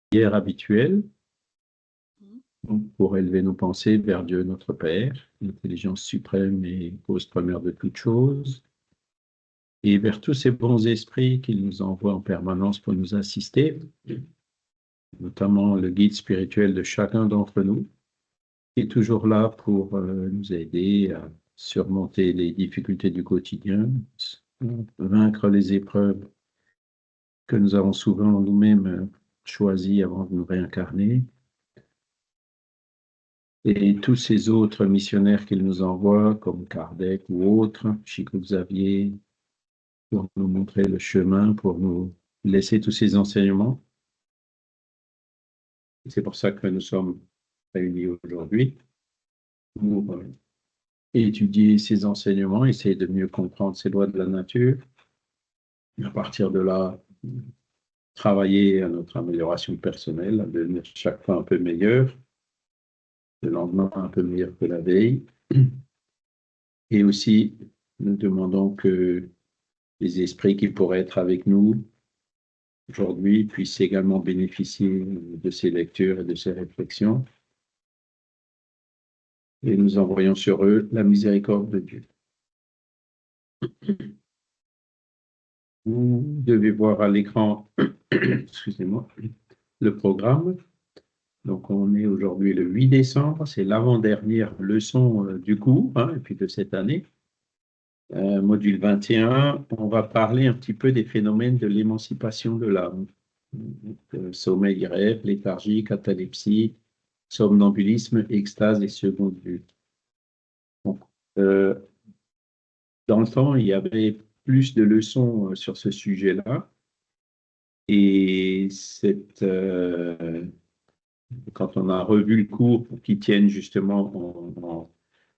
prière habituelle pour élever nos pensées vers Dieu notre Père, l'intelligence suprême et cause première de toutes choses, et vers tous ces bons esprits qu'il nous envoie en permanence pour nous assister, notamment le guide spirituel de chacun d'entre nous, qui est toujours là pour nous aider à surmonter les difficultés du quotidien, vaincre les épreuves que nous avons souvent nous-mêmes choisies avant de nous réincarner, et tous ces autres missionnaires qu'il nous envoie, comme Kardec ou autres, Chico Xavier, pour nous montrer le chemin, pour nous laisser tous ces enseignements. C'est pour ça que nous sommes réunis aujourd'hui, pour étudier ces enseignements, essayer de mieux comprendre ces lois de la nature, et à partir de là, travailler à notre amélioration personnelle, à devenir chaque fois un peu meilleur, le lendemain un peu meilleur que la veille. Et aussi, nous demandons que les esprits qui pourraient être avec nous aujourd'hui puissent également bénéficier de ces lectures et de ces réflexions. Et nous envoyons sur eux la miséricorde de Dieu. Vous devez voir à l'écran, excusez-moi, le programme. Donc, on est aujourd'hui le 8 décembre, c'est l'avant-dernière leçon du cours, et puis de cette année. Module 21, on va parler un petit peu des phénomènes de l'émancipation de l'âme. Sommeil, rêve, léthargie, catalepsie, somnambulisme, extase et seconde vue. Donc, dans le temps, il y avait plus de leçons sur ce sujet-là. Et quand on a revu le cours pour qu'il tienne justement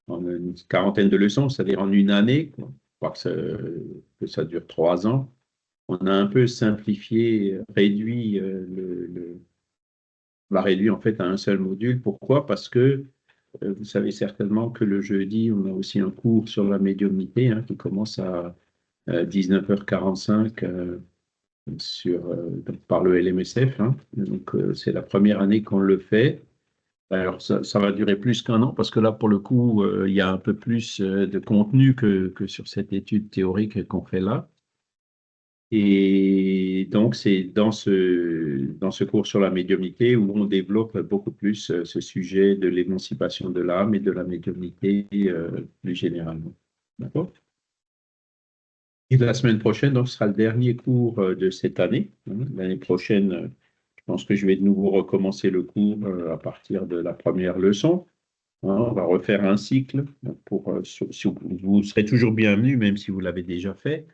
en une quarantaine de leçons, c'est-à-dire en une année, je crois que ça dure 3 ans, on a un peu simplifié, réduit on l'a réduit en fait à un seul module. Pourquoi? Parce que vous savez certainement que le jeudi, on a aussi un cours sur la médiumnité qui commence à 19h45 par le LMSF. Donc, c'est la première année qu'on le fait. Alors, ça va durer plus qu'un an parce que là, pour le coup, il y a un peu plus de contenu que sur cette étude théorique qu'on fait là. Et donc, c'est dans ce cours sur la médiumnité où on développe beaucoup plus ce sujet de l'émancipation de l'âme et de la médiumnité plus généralement. D'accord? Et la semaine prochaine, donc, ce sera le dernier cours de cette année. L'année prochaine, je pense que je vais de nouveau recommencer le cours à partir de la première leçon. On va refaire un cycle. Vous serez toujours bienvenus, même si vous l'avez déjà fait.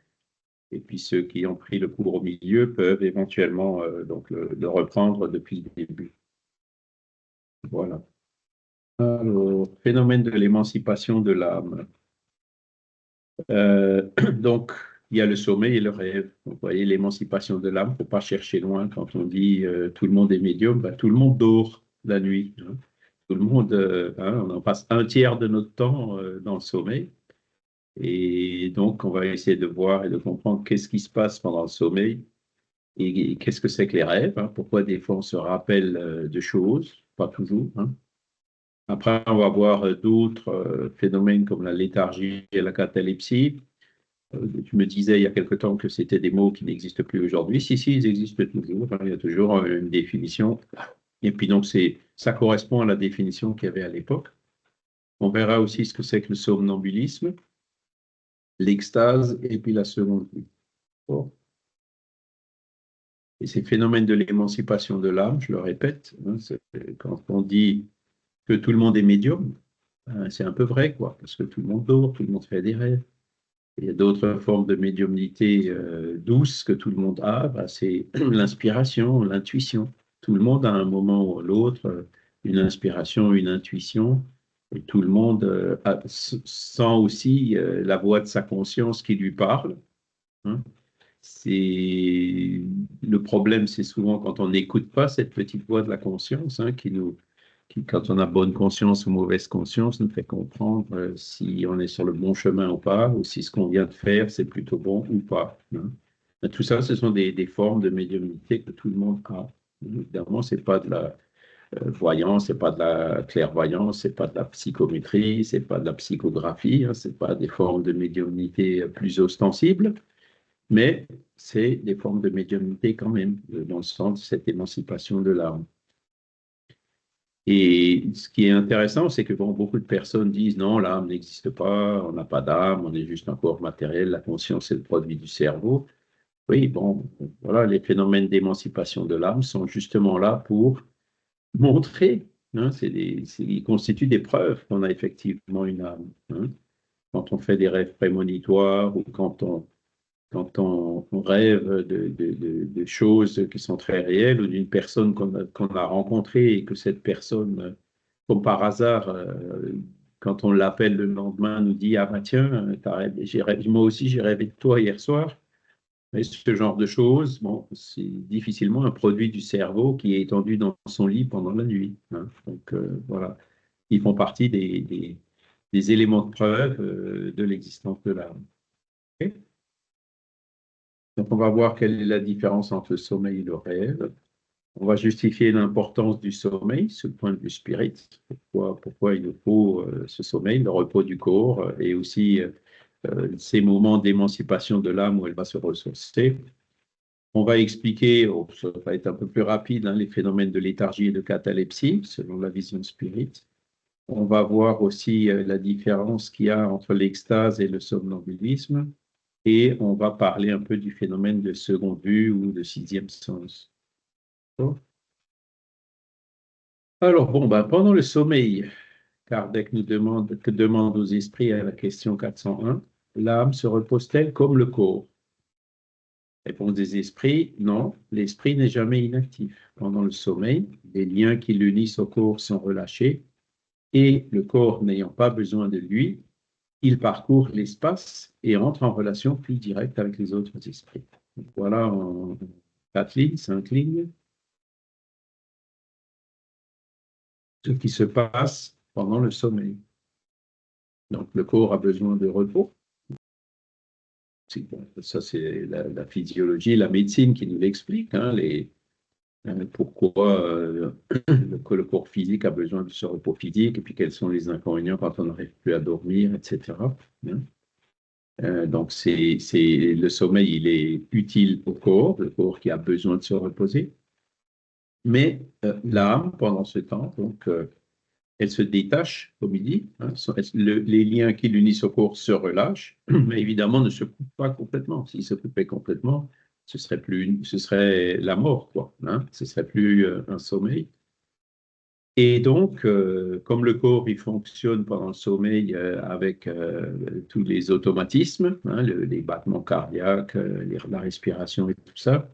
Et puis ceux qui ont pris le cours au milieu peuvent éventuellement donc le reprendre depuis le début. Voilà. Alors, phénomène de l'émancipation de l'âme. Donc, il y a le sommeil et le rêve. Vous voyez, l'émancipation de l'âme, il ne faut pas chercher loin quand on dit tout le monde est médium, tout le monde dort la nuit. Tout le monde, on en passe un tiers de notre temps dans le sommeil. Et donc, on va essayer de voir et de comprendre qu'est-ce qui se passe pendant le sommeil et qu'est-ce que c'est que les rêves. Pourquoi des fois on se rappelle de choses, pas toujours. Après, on va voir d'autres phénomènes comme la léthargie et la catalepsie. Tu me disais il y a quelque temps que c'était des mots qui n'existent plus aujourd'hui. Si, ils existent toujours. Il y a toujours une définition. Et puis donc, ça correspond à la définition qu'il y avait à l'époque. On verra aussi ce que c'est que le somnambulisme, l'extase et puis la seconde vue. Bon. Et ces phénomènes de l'émancipation de l'âme, je le répète, quand on dit que tout le monde est médium, c'est un peu vrai, quoi, parce que tout le monde dort, tout le monde fait des rêves. Il y a d'autres formes de médiumnité douce que tout le monde a, c'est l'inspiration, l'intuition. Tout le monde, à un moment ou à l'autre, une inspiration, une intuition, et tout le monde sent aussi la voix de sa conscience qui lui parle. Le problème, c'est souvent quand on n'écoute pas cette petite voix de la conscience qui, quand on a bonne conscience ou mauvaise conscience, nous fait comprendre si on est sur le bon chemin ou pas, ou si ce qu'on vient de faire, c'est plutôt bon ou pas. Tout ça, ce sont des formes de médiumnité que tout le monde a. Évidemment, c'est pas de la voyance, c'est pas de la clairvoyance, c'est pas de la psychométrie, c'est pas de la psychographie, hein, c'est pas des formes de médiumnité plus ostensibles, mais c'est des formes de médiumnité quand même, dans le sens de cette émancipation de l'âme. Et ce qui est intéressant, c'est que bon, beaucoup de personnes disent non, l'âme n'existe pas, on n'a pas d'âme, on est juste un corps matériel, la conscience est le produit du cerveau. Oui, bon, voilà, les phénomènes d'émancipation de l'âme sont justement là pour montrer, hein, ils constituent des preuves qu'on a effectivement une âme. Hein. Quand on fait des rêves prémonitoires ou quand on rêve de choses qui sont très réelles ou d'une personne qu'on a rencontrée et que cette personne, comme par hasard, quand on l'appelle le lendemain, nous dit, ah bah tiens, moi aussi j'ai rêvé de toi hier soir. Mais ce genre de choses, bon, c'est difficilement un produit du cerveau qui est étendu dans son lit pendant la nuit. Hein. Donc voilà, ils font partie des éléments de preuve de l'existence de l'âme. Ok. Donc on va voir quelle est la différence entre le sommeil et le rêve. On va justifier l'importance du sommeil, ce point de vue spirit. Pourquoi il nous faut ce sommeil, le repos du corps et aussi ces moments d'émancipation de l'âme où elle va se ressourcer. On va expliquer, ça va être un peu plus rapide, hein, les phénomènes de léthargie et de catalepsie, selon la vision spirit. On va voir aussi la différence qu'il y a entre l'extase et le somnambulisme. Et on va parler un peu du phénomène de seconde vue ou de sixième sens. Alors, bon, ben, pendant le sommeil, Kardec nous demande aux esprits à la question 401, l'âme se repose-t-elle comme le corps? Réponse des esprits, non, l'esprit n'est jamais inactif. Pendant le sommeil, les liens qui l'unissent au corps sont relâchés et le corps n'ayant pas besoin de lui, il parcourt l'espace et entre en relation plus directe avec les autres esprits. Donc, voilà en 4 lignes, 5 lignes, ce qui se passe pendant le sommeil. Donc le corps a besoin de repos. Ça, c'est la physiologie, la médecine qui nous l'explique, hein, pourquoi le corps physique a besoin de ce repos physique et puis quels sont les inconvénients quand on n'arrive plus à dormir, etc. Hein. Donc, le sommeil, il est utile au corps, le corps qui a besoin de se reposer. Mais l'âme, pendant ce temps, donc, elle se détache, comme il dit. Hein, les liens qui l'unissent au corps se relâchent, mais évidemment ne se coupent pas complètement. S'ils se coupaient complètement, ce serait la mort, quoi. Hein, ce serait plus un sommeil. Et donc, comme le corps, il fonctionne pendant le sommeil avec tous les automatismes, hein, les battements cardiaques, la respiration et tout ça,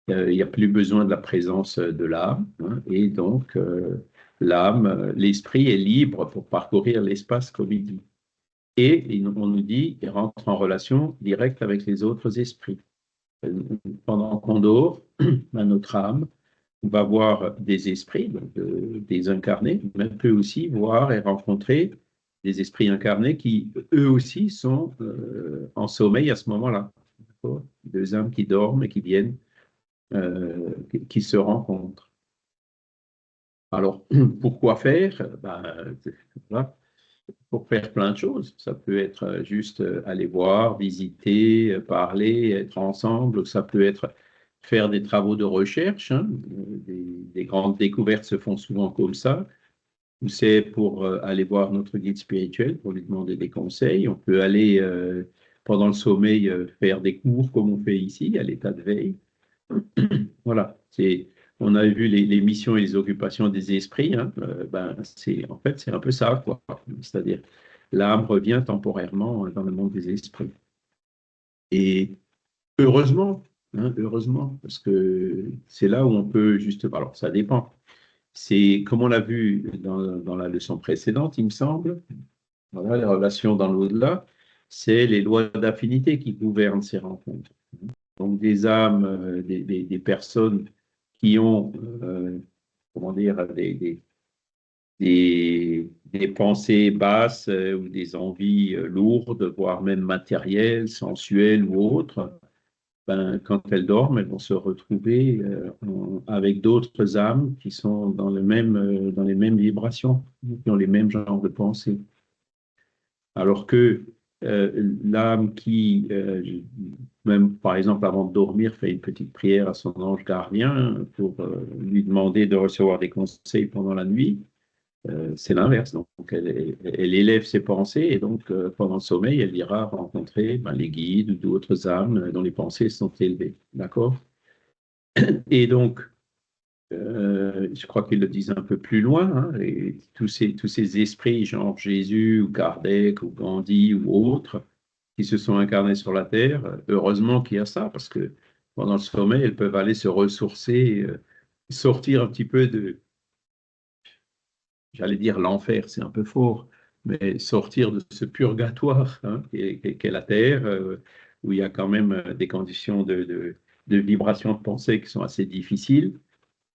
il n'y a plus besoin de la présence de l'âme. Hein, et donc, l'âme, l'esprit est libre pour parcourir l'espace comme il dit. Et on nous dit, il rentre en relation directe avec les autres esprits. Pendant qu'on dort, notre âme va voir des esprits, donc des incarnés, mais peut aussi voir et rencontrer des esprits incarnés qui, eux aussi, sont en sommeil à ce moment-là. Deux âmes qui dorment et qui viennent, qui se rencontrent. Alors, pourquoi faire? Ben, voilà, pour faire plein de choses. Ça peut être juste aller voir, visiter, parler, être ensemble. Ça peut être faire des travaux de recherche. Hein. Des grandes découvertes se font souvent comme ça. Ou c'est pour aller voir notre guide spirituel, pour lui demander des conseils. On peut aller, pendant le sommeil, faire des cours comme on fait ici, à l'état de veille. Voilà, on a vu les missions et les occupations des esprits. Hein, en fait, c'est un peu ça, quoi. C'est-à-dire, l'âme revient temporairement dans le monde des esprits. Et heureusement, hein, heureusement, parce que c'est là où on peut justement. Alors, ça dépend. C'est comme on l'a vu dans la leçon précédente, il me semble. Voilà, les relations dans l'au-delà, c'est les lois d'affinité qui gouvernent ces rencontres. Donc, des âmes, des personnes qui ont, comment dire, des pensées basses ou des envies lourdes, voire même matérielles, sensuelles ou autres, ben, quand elles dorment, elles vont se retrouver avec d'autres âmes qui sont dans les mêmes vibrations, qui ont les mêmes genres de pensées. Alors que l'âme qui, même par exemple avant de dormir, fait une petite prière à son ange gardien pour lui demander de recevoir des conseils pendant la nuit, c'est l'inverse. Donc, elle élève ses pensées et donc, pendant le sommeil, elle ira rencontrer ben, les guides ou d'autres âmes dont les pensées sont élevées. D'accord? Et donc, je crois qu'ils le disent un peu plus loin, hein, et tous ces esprits, genre Jésus ou Kardec ou Gandhi ou autres, qui se sont incarnés sur la Terre, heureusement qu'il y a ça, parce que pendant le sommeil, elles peuvent aller se ressourcer, sortir un petit peu de, j'allais dire l'enfer, c'est un peu fort, mais sortir de ce purgatoire hein, qu'est la Terre, où il y a quand même des conditions de vibration de pensée qui sont assez difficiles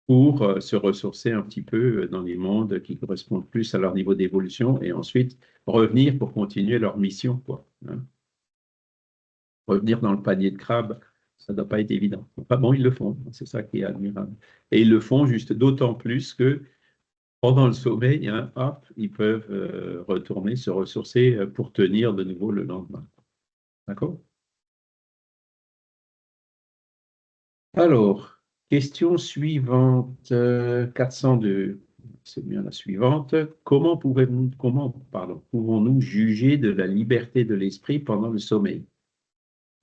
pour se ressourcer un petit peu dans les mondes qui correspondent plus à leur niveau d'évolution et ensuite revenir pour continuer leur mission, quoi, hein. Revenir dans le panier de crabe, ça ne doit pas être évident. Enfin bon, ils le font, c'est ça qui est admirable. Et ils le font juste d'autant plus que pendant le sommeil, hein, hop, ils peuvent retourner, se ressourcer pour tenir de nouveau le lendemain. D'accord? Alors, question suivante, 402. C'est bien la suivante. Pouvons-nous juger de la liberté de l'esprit pendant le sommeil?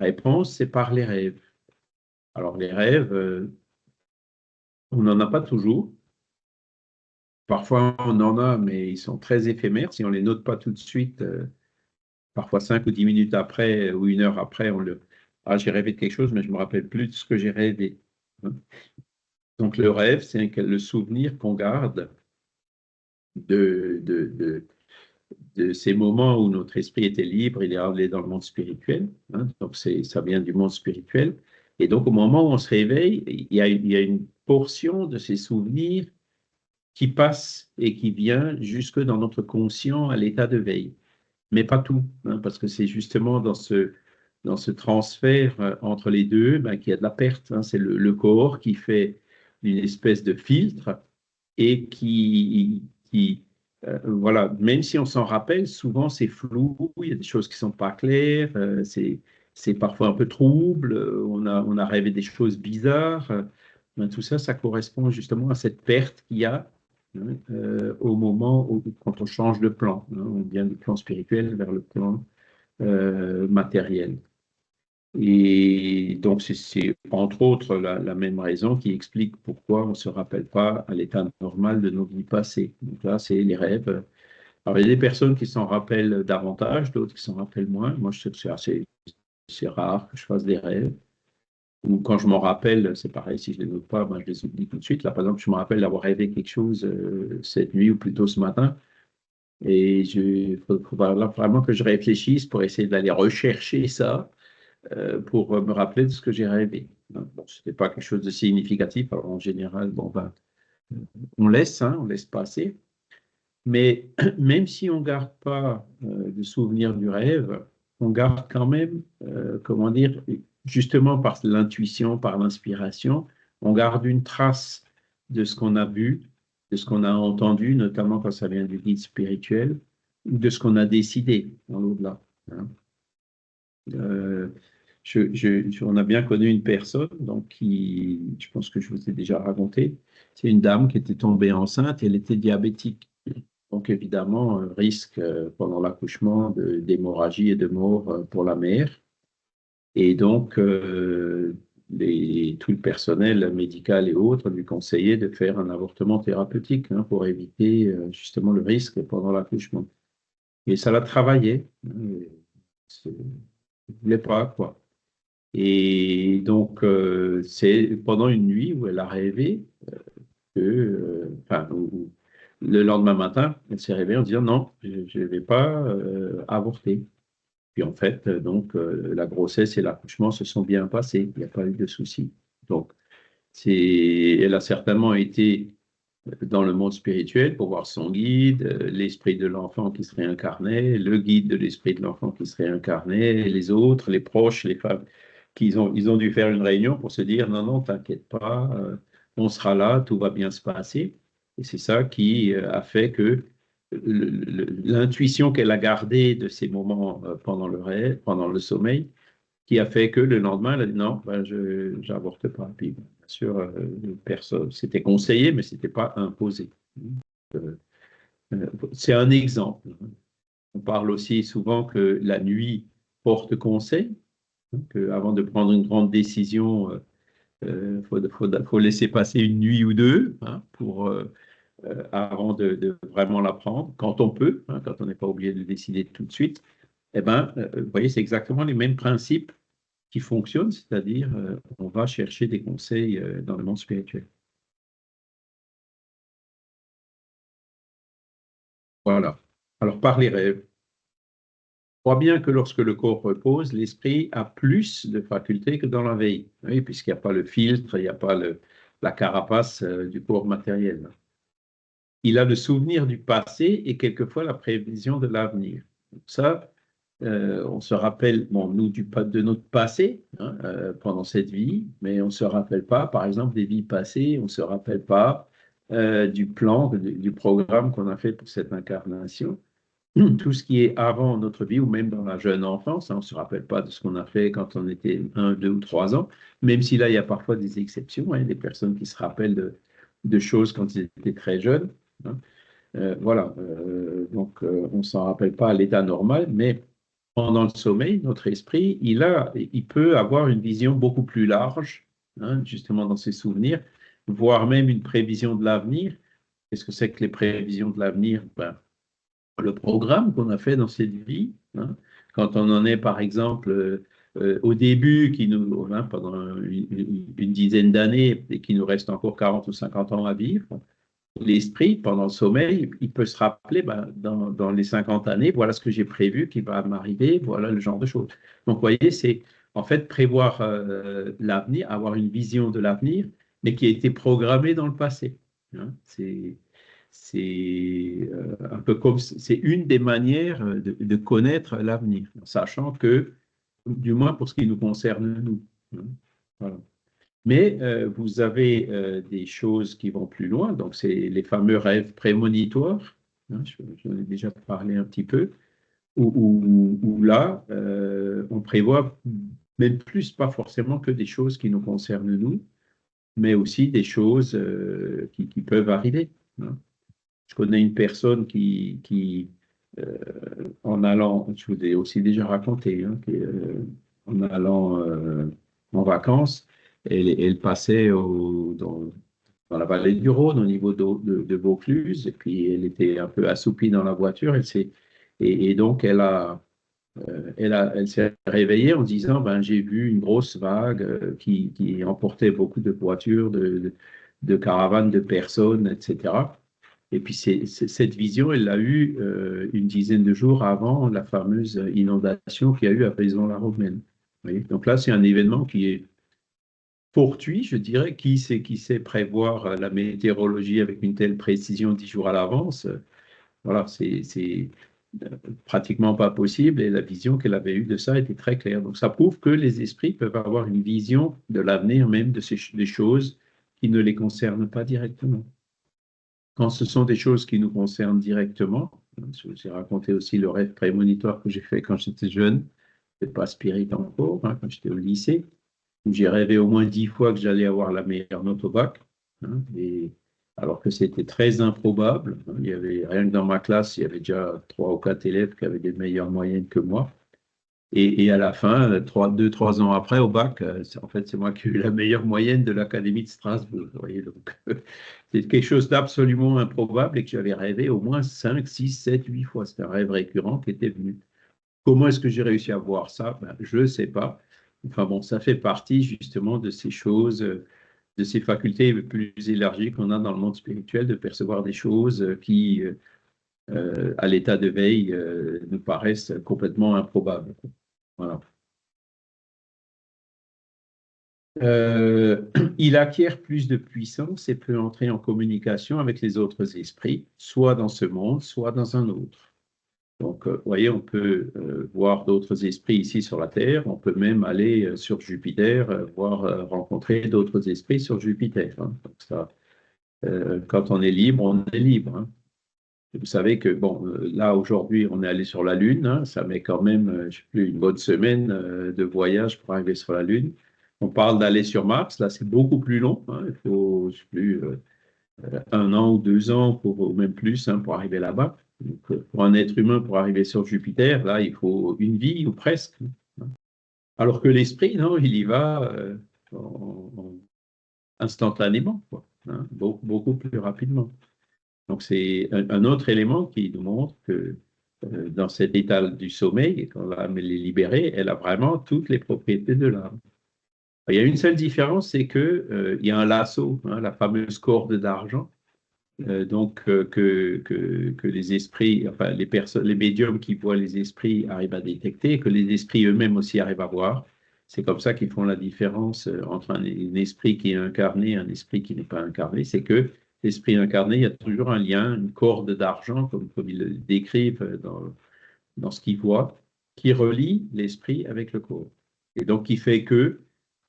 La réponse, c'est par les rêves. Alors, les rêves, on n'en a pas toujours. Parfois, on en a, mais ils sont très éphémères. Si on ne les note pas tout de suite, parfois 5 ou 10 minutes après ou 1 heure après, Ah, j'ai rêvé de quelque chose, mais je ne me rappelle plus de ce que j'ai rêvé, hein. Donc, le rêve, c'est le souvenir qu'on garde de, de, de, de ces moments où notre esprit était libre, il est allé dans le monde spirituel, hein. Donc, ça vient du monde spirituel. Et donc, au moment où on se réveille, il y a une portion de ces souvenirs qui passe et qui vient jusque dans notre conscient à l'état de veille. Mais pas tout, hein, parce que c'est justement dans ce transfert entre les deux ben, qu'il y a de la perte, hein. C'est le corps qui fait une espèce de filtre et voilà, même si on s'en rappelle, souvent c'est flou, il y a des choses qui ne sont pas claires, c'est parfois un peu trouble, on a rêvé des choses bizarres. Ben, tout ça, ça correspond justement à cette perte qu'il y a hein, au moment où, quand on change de plan, hein, on vient du plan spirituel vers le plan matériel. Et donc, c'est entre autres la même raison qui explique pourquoi on ne se rappelle pas à l'état normal de nos vies passées. Donc là, c'est les rêves. Alors, il y a des personnes qui s'en rappellent davantage, d'autres qui s'en rappellent moins. Moi, je sais que c'est rare que je fasse des rêves. Ou quand je m'en rappelle, c'est pareil, si je ne les note pas, ben, je les oublie tout de suite. Là, par exemple, je me rappelle d'avoir rêvé quelque chose cette nuit ou plutôt ce matin. Et il faudra vraiment que je réfléchisse pour essayer d'aller rechercher ça pour me rappeler de ce que j'ai rêvé. Bon, ce n'est pas quelque chose de significatif. Alors, en général, bon, ben, on laisse, hein, on laisse passer. Mais même si on ne garde pas de souvenir du rêve, on garde quand même, comment dire, justement par l'intuition, par l'inspiration, on garde une trace de ce qu'on a vu, de ce qu'on a entendu, notamment quand ça vient du guide spirituel, ou de ce qu'on a décidé dans l'au-delà, hein. Euh, on a bien connu une personne, donc qui, je pense que je vous ai déjà raconté, c'est une dame qui était tombée enceinte et elle était diabétique. Donc évidemment, un risque pendant l'accouchement d'hémorragie et de mort pour la mère. Et donc, tout le personnel médical et autres lui conseillaient de faire un avortement thérapeutique hein, pour éviter justement le risque pendant l'accouchement. Et ça l'a travaillé, hein. Elle ne voulait pas, quoi. Et donc, c'est pendant une nuit où elle a rêvé que, enfin, le lendemain matin, elle s'est réveillée en disant non, je ne vais pas avorter. Puis en fait, donc, la grossesse et l'accouchement se sont bien passés, il n'y a pas eu de souci. Donc, elle a certainement été dans le monde spirituel pour voir son guide, l'esprit de l'enfant qui se réincarnait, le guide de l'esprit de l'enfant qui se réincarnait, les autres, les proches, les femmes ils ont dû faire une réunion pour se dire, non, non, t'inquiète pas, on sera là, tout va bien se passer. Et c'est ça qui a fait que l'intuition qu'elle a gardée de ces moments pendant le rêve, pendant le sommeil, qui a fait que le lendemain, elle a dit non, ben, je n'avorte pas. Puis, bien sûr, personne, c'était conseillé, mais ce n'était pas imposé. Euh, c'est un exemple. On parle aussi souvent que la nuit porte conseil, hein, qu'avant de prendre une grande décision, faut laisser passer une nuit ou deux, hein, avant de vraiment la prendre, quand on peut, hein, quand on n'est pas obligé de décider tout de suite. Eh ben, vous voyez, c'est exactement les mêmes principes qui fonctionnent, c'est-à-dire on va chercher des conseils dans le monde spirituel. Voilà. Alors, par les rêves, on voit bien que lorsque le corps repose, l'esprit a plus de facultés que dans la veille, oui, puisqu'il n'y a pas le filtre, il n'y a pas la carapace du corps matériel. Il a le souvenir du passé et quelquefois la prévision de l'avenir. Ça, on se rappelle, bon, nous, de notre passé, hein, pendant cette vie, mais on ne se rappelle pas, par exemple, des vies passées, on ne se rappelle pas du plan, du programme qu'on a fait pour cette incarnation. Tout ce qui est avant notre vie ou même dans la jeune enfance, hein, on ne se rappelle pas de ce qu'on a fait quand on était 1, 2 ou 3 ans, même si là, il y a parfois des exceptions, hein, des personnes qui se rappellent de choses quand ils étaient très jeunes, hein. Voilà, donc on ne s'en rappelle pas à l'état normal, mais pendant le sommeil, notre esprit, il peut avoir une vision beaucoup plus large, hein, justement dans ses souvenirs, voire même une prévision de l'avenir. Qu'est-ce que c'est que les prévisions de l'avenir? Ben, le programme qu'on a fait dans cette vie, hein, quand on en est par exemple au début, hein, pendant une dizaine d'années et qu'il nous reste encore 40 ou 50 ans à vivre, l'esprit, pendant le sommeil, il peut se rappeler, ben, dans les 50 années, voilà ce que j'ai prévu qui va m'arriver, voilà le genre de choses. Donc, vous voyez, c'est en fait prévoir l'avenir, avoir une vision de l'avenir, mais qui a été programmée dans le passé, hein. C'est un peu comme, c'est une des manières de connaître l'avenir, sachant que, du moins pour ce qui nous concerne, nous, hein. Voilà. Mais vous avez des choses qui vont plus loin, donc c'est les fameux rêves prémonitoires, hein, j'en ai déjà parlé un petit peu, où là, on prévoit même plus, pas forcément que des choses qui nous concernent nous, mais aussi des choses qui peuvent arriver, hein. Je connais une personne euh, en allant, je vous ai aussi déjà raconté, hein, en allant en vacances, elle passait dans la vallée du Rhône, au niveau de Vaucluse, et puis elle était un peu assoupie dans la voiture, et donc elle s'est réveillée en disant, ben, j'ai vu une grosse vague qui emportait beaucoup de voitures, de caravanes, de personnes, etc. Et puis cette vision, elle l'a eue une dizaine de jours avant la fameuse inondation qu'il y a eu à Vaison-la-Romaine. Vous voyez. Donc là, c'est un événement qui est fortuit, je dirais. Qui sait prévoir la météorologie avec une telle précision 10 jours à l'avance? Voilà, c'est pratiquement pas possible. Et la vision qu'elle avait eue de ça était très claire. Donc ça prouve que les esprits peuvent avoir une vision de l'avenir, même des choses qui ne les concernent pas directement. Quand ce sont des choses qui nous concernent directement, je vous ai raconté aussi le rêve prémonitoire que j'ai fait quand j'étais jeune, c'est pas spirit encore, hein, quand j'étais au lycée, où j'ai rêvé au moins 10 fois que j'allais avoir la meilleure note au bac, hein, et alors que c'était très improbable, hein. Il y avait, rien que dans ma classe, il y avait déjà 3 ou 4 élèves qui avaient des meilleures moyennes que moi. Et à la fin, 2, 3 ans après, au bac, en fait, c'est moi qui ai eu la meilleure moyenne de l'Académie de Strasbourg. Vous voyez, donc, c'est quelque chose d'absolument improbable et que j'avais rêvé au moins 5, 6, 7, 8 fois. C'est un rêve récurrent qui était venu. Comment est-ce que j'ai réussi à voir ça? Ben, je ne sais pas. Enfin bon, ça fait partie justement de ces choses, de ces facultés plus élargies qu'on a dans le monde spirituel, de percevoir des choses qui, à l'état de veille, nous paraissent complètement improbables. Voilà. Euh, il acquiert plus de puissance et peut entrer en communication avec les autres esprits, soit dans ce monde, soit dans un autre. Donc, vous voyez, on peut voir d'autres esprits ici sur la Terre, on peut même aller sur Jupiter, voir rencontrer d'autres esprits sur Jupiter, hein. Donc ça, quand on est libre, on est libre, hein. Vous savez que, bon, là, aujourd'hui, on est allé sur la Lune, hein. Ça met quand même, je sais plus, une bonne semaine de voyage pour arriver sur la Lune. On parle d'aller sur Mars, là, c'est beaucoup plus long, hein. Il faut, je sais plus, 1 an ou 2 ans, ou même plus, hein, pour arriver là-bas. Donc, pour un être humain, pour arriver sur Jupiter, là, il faut une vie ou presque, hein. Alors que l'esprit, non, il y va instantanément, quoi, hein, beaucoup plus rapidement. Donc, c'est un autre élément qui nous montre que dans cet état du sommeil, quand l'âme est libérée, elle a vraiment toutes les propriétés de l'âme. Il y a une seule différence, c'est que il y a un lasso, hein, la fameuse corde d'argent, que les esprits, enfin les personnes, les médiums qui voient les esprits arrivent à détecter, que les esprits eux-mêmes aussi arrivent à voir. C'est comme ça qu'ils font la différence entre un esprit qui est incarné et un esprit qui n'est pas incarné. C'est que l'esprit incarné, il y a toujours un lien, une corde d'argent, comme ils le décrivent dans ce qu'ils voient, qui relie l'esprit avec le corps. Et donc, qui fait que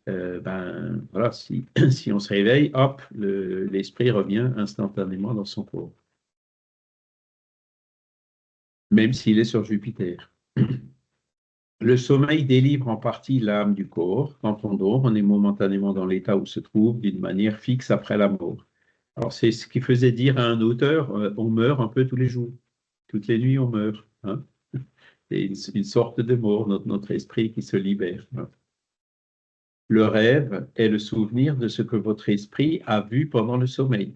ben, voilà, si on se réveille, hop, l'esprit revient instantanément dans son corps, même s'il est sur Jupiter. Le sommeil délivre en partie l'âme du corps. Quand on dort, on est momentanément dans l'état où se trouve d'une manière fixe après la mort. Alors, c'est ce qui faisait dire à un auteur, on meurt un peu tous les jours. Toutes les nuits, on meurt, hein. C'est une sorte de mort, notre esprit qui se libère, hein. Le rêve est le souvenir de ce que votre esprit a vu pendant le sommeil.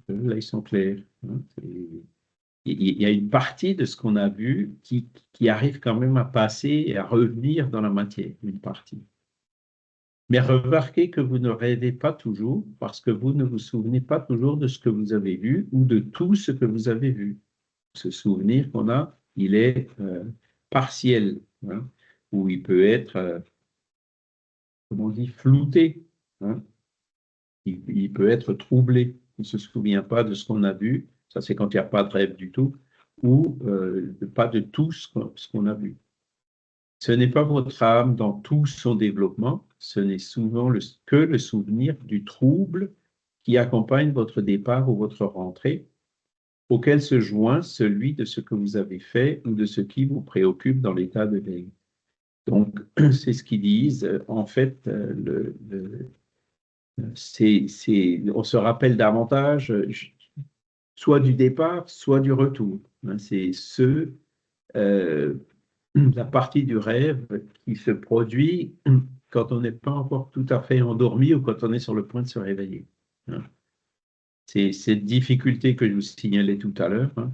Là, ils sont clairs, hein. Il y a une partie de ce qu'on a vu qui arrive quand même à passer et à revenir dans la matière, une partie. Mais remarquez que vous ne rêvez pas toujours parce que vous ne vous souvenez pas toujours de ce que vous avez vu ou de tout ce que vous avez vu. Ce souvenir qu'on a, il est partiel, hein, ou il peut être, comment on dit, flouté, hein. Il peut être troublé. Il ne se souvient pas de ce qu'on a vu. Ça, c'est quand il n'y a pas de rêve du tout, ou pas de tout ce qu'on a vu. Ce n'est pas votre âme dans tout son développement, ce n'est souvent que le souvenir du trouble qui accompagne votre départ ou votre rentrée, auquel se joint celui de ce que vous avez fait ou de ce qui vous préoccupe dans l'état de veille. Donc, c'est ce qu'ils disent. En fait, on se rappelle davantage soit du départ, soit du retour, hein. C'est la partie du rêve qui se produit quand on n'est pas encore tout à fait endormi ou quand on est sur le point de se réveiller, hein. C'est cette difficulté que je vous signalais tout à l'heure, hein,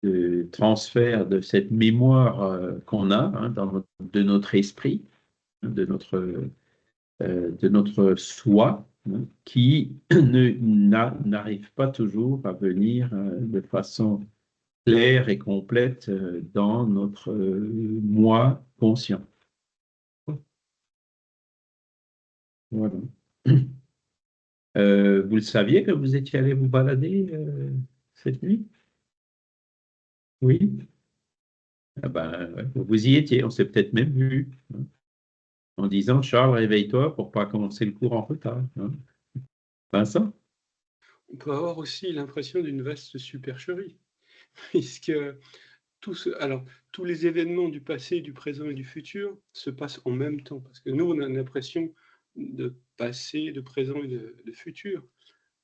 de transfert de cette mémoire qu'on a, hein, de notre esprit, hein, de notre soi, hein, qui n'arrive pas toujours à venir de façon claire et complète dans notre moi conscient. Voilà. Vous le saviez que vous étiez allé vous balader cette nuit? Oui. Ah ben, ouais, vous y étiez, on s'est peut-être même vu, hein, en disant Charles, réveille-toi pour pas commencer le cours en retard, hein. Vincent? On peut avoir aussi l'impression d'une vaste supercherie, puisque alors, tous les événements du passé, du présent et du futur se passent en même temps, parce que nous, on a l'impression de passé, de présent et de futur,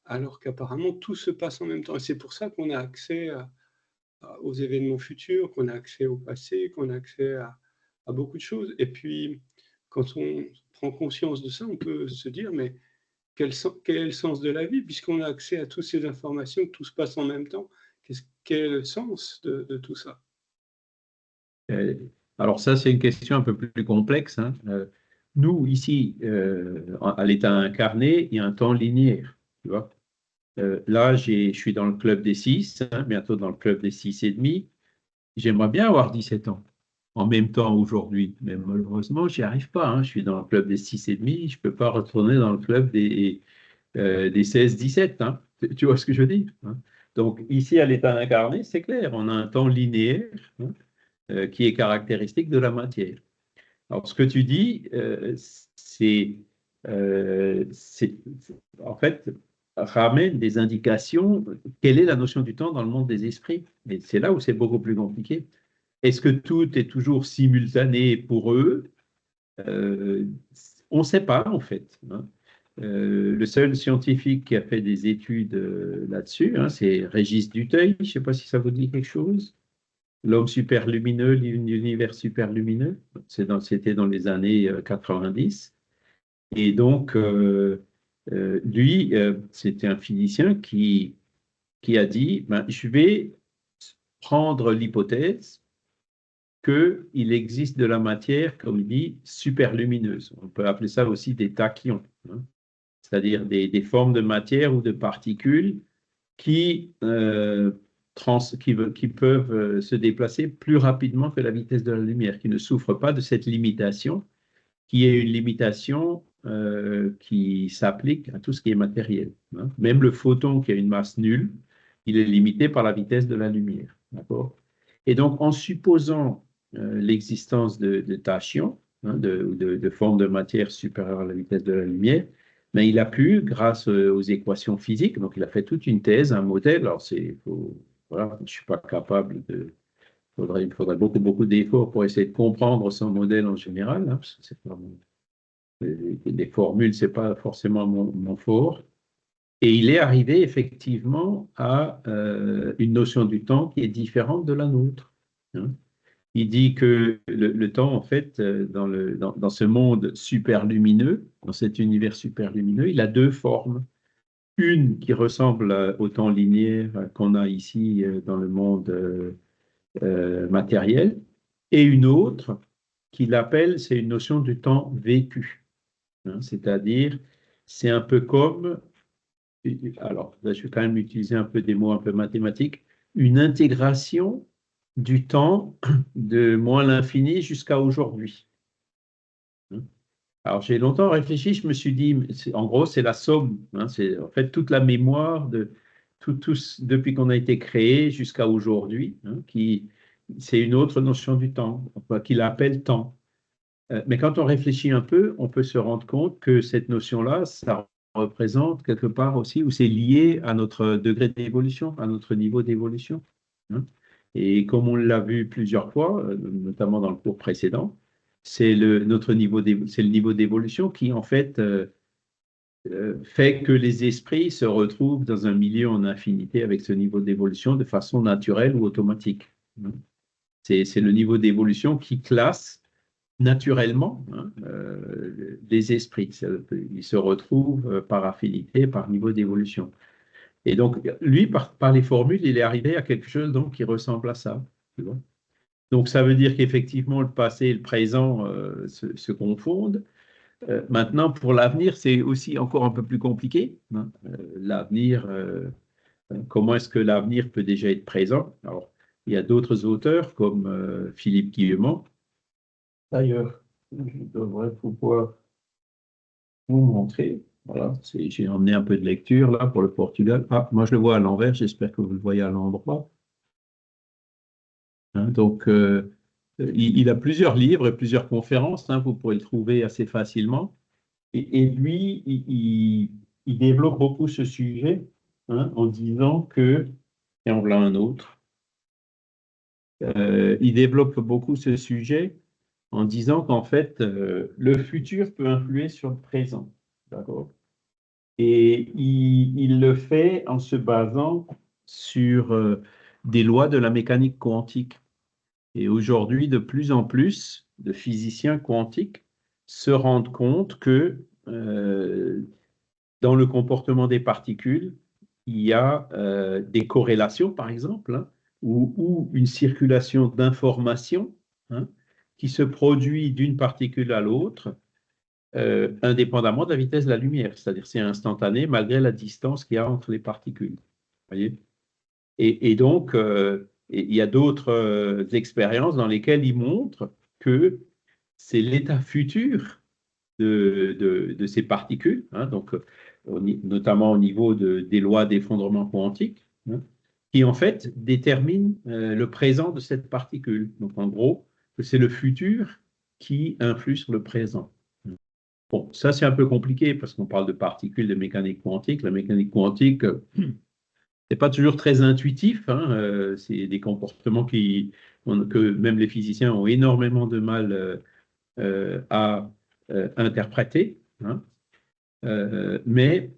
alors qu'apparemment tout se passe en même temps. Et c'est pour ça qu'on a accès aux événements futurs, qu'on a accès au passé, qu'on a accès à beaucoup de choses. Et puis, quand on prend conscience de ça, on peut se dire, mais quel est le sens de la vie, puisqu'on a accès à toutes ces informations, que tout se passe en même temps? Quel est le sens de tout ça? Euh, alors ça, c'est une question un peu plus complexe, hein. Nous, ici, à l'état incarné, il y a un temps linéaire, tu vois. Là, je suis dans le club des 6, hein, bientôt dans le club des 6 et demi. J'aimerais bien avoir 17 ans en même temps aujourd'hui, mais malheureusement, j'y arrive pas, hein. Je suis dans le club des 6 et demi, je peux pas retourner dans le club des 16-17, hein. Tu vois ce que je veux dire, hein? Donc, ici, à l'état incarné, c'est clair, on a un temps linéaire hein, qui est caractéristique de la matière. Alors, ce que tu dis, c'est, en fait, ramène des indications. Quelle est la notion du temps dans le monde des esprits? Et c'est là où c'est beaucoup plus compliqué. Est-ce que tout est toujours simultané pour eux? Euh, on ne sait pas, en fait. Hein. Le seul scientifique qui a fait des études là-dessus, hein, c'est Régis Duteuil. Je ne sais pas si ça vous dit quelque chose. L'homme superlumineux, l'univers superlumineux. C'était dans les années 90. Et donc, lui, c'était un physicien qui a dit, ben, je vais prendre l'hypothèse qu'il existe de la matière, comme il dit, superlumineuse. On peut appeler ça aussi des tachyons, hein, c'est-à-dire des formes de matière ou de particules qui, qui peuvent se déplacer plus rapidement que la vitesse de la lumière, qui ne souffrent pas de cette limitation, qui est une limitation qui s'applique à tout ce qui est matériel. Hein. Même le photon qui a une masse nulle, il est limité par la vitesse de la lumière. D'accord? Et donc, en supposant l'existence de tachyons, hein, de formes de matière supérieures à la vitesse de la lumière, mais il a pu, grâce aux équations physiques, donc il a fait toute une thèse, un modèle. Alors, voilà, je ne suis pas capable de. Il faudrait beaucoup, beaucoup d'efforts pour essayer de comprendre son modèle en général, hein, parce que c'est pas les formules, ce n'est pas forcément mon fort. Et il est arrivé effectivement à une notion du temps qui est différente de la nôtre. Hein. Il dit que le temps, en fait, dans ce monde super lumineux, dans cet univers super lumineux, il a deux formes. Une qui ressemble au temps linéaire qu'on a ici dans le monde matériel, et une autre qu'il appelle, c'est une notion du temps vécu. Hein, c'est-à-dire, c'est un peu comme, alors là, je vais quand même utiliser un peu des mots un peu mathématiques, une intégration du temps de moins l'infini jusqu'à aujourd'hui. Hein. Alors j'ai longtemps réfléchi, je me suis dit, en gros, c'est la somme, hein, c'est en fait toute la mémoire de depuis qu'on a été créé jusqu'à aujourd'hui, hein, c'est une autre notion du temps, qu'il appelle temps. Mais quand on réfléchit un peu, on peut se rendre compte que cette notion-là, ça représente quelque part aussi, ou c'est lié à notre degré d'évolution, à notre niveau d'évolution. Hein. Et comme on l'a vu plusieurs fois, notamment dans le cours précédent, c'est c'est le niveau d'évolution qui, en fait, fait que les esprits se retrouvent dans un milieu en infinité avec ce niveau d'évolution de façon naturelle ou automatique. Hein. C'est le niveau d'évolution qui classe naturellement hein, les esprits. Ils se retrouvent par affinité, par niveau d'évolution. Et donc, lui, par les formules, il est arrivé à quelque chose donc, qui ressemble à ça. Tu vois. Donc, ça veut dire qu'effectivement, le passé et le présent se confondent. Maintenant, pour l'avenir, c'est aussi encore un peu plus compliqué. Hein. L'avenir, comment est-ce que l'avenir peut déjà être présent? Alors, il y a d'autres auteurs comme Philippe Guillemont. D'ailleurs, je devrais pouvoir vous montrer. Voilà, j'ai emmené un peu de lecture là pour le Portugal. Ah, moi je le vois à l'envers, j'espère que vous le voyez à l'endroit. Hein, donc, il a plusieurs livres et plusieurs conférences, hein, vous pourrez le trouver assez facilement. Et lui, il développe beaucoup ce sujet hein, en disant que, et on voilà un autre, il développe beaucoup ce sujet en disant qu'en fait, le futur peut influer sur le présent. D'accord? Et il le fait en se basant sur des lois de la mécanique quantique. Et aujourd'hui, de plus en plus de physiciens quantiques se rendent compte que dans le comportement des particules, il y a des corrélations, par exemple, hein, ou une circulation d'informations hein, qui se produit d'une particule à l'autre indépendamment de la vitesse de la lumière, c'est-à-dire c'est instantané malgré la distance qu'il y a entre les particules. Voyez et donc, il y a d'autres expériences dans lesquelles il montre que c'est l'état futur de ces particules, hein, donc, notamment au niveau des lois d'effondrement quantique, hein, qui en fait détermine le présent de cette particule. Donc en gros, c'est le futur qui influe sur le présent. Bon, ça c'est un peu compliqué parce qu'on parle de particules de mécanique quantique. La mécanique quantique, c'est pas toujours très intuitif, hein, c'est des comportements que même les physiciens ont énormément de mal à interpréter. Hein. Mais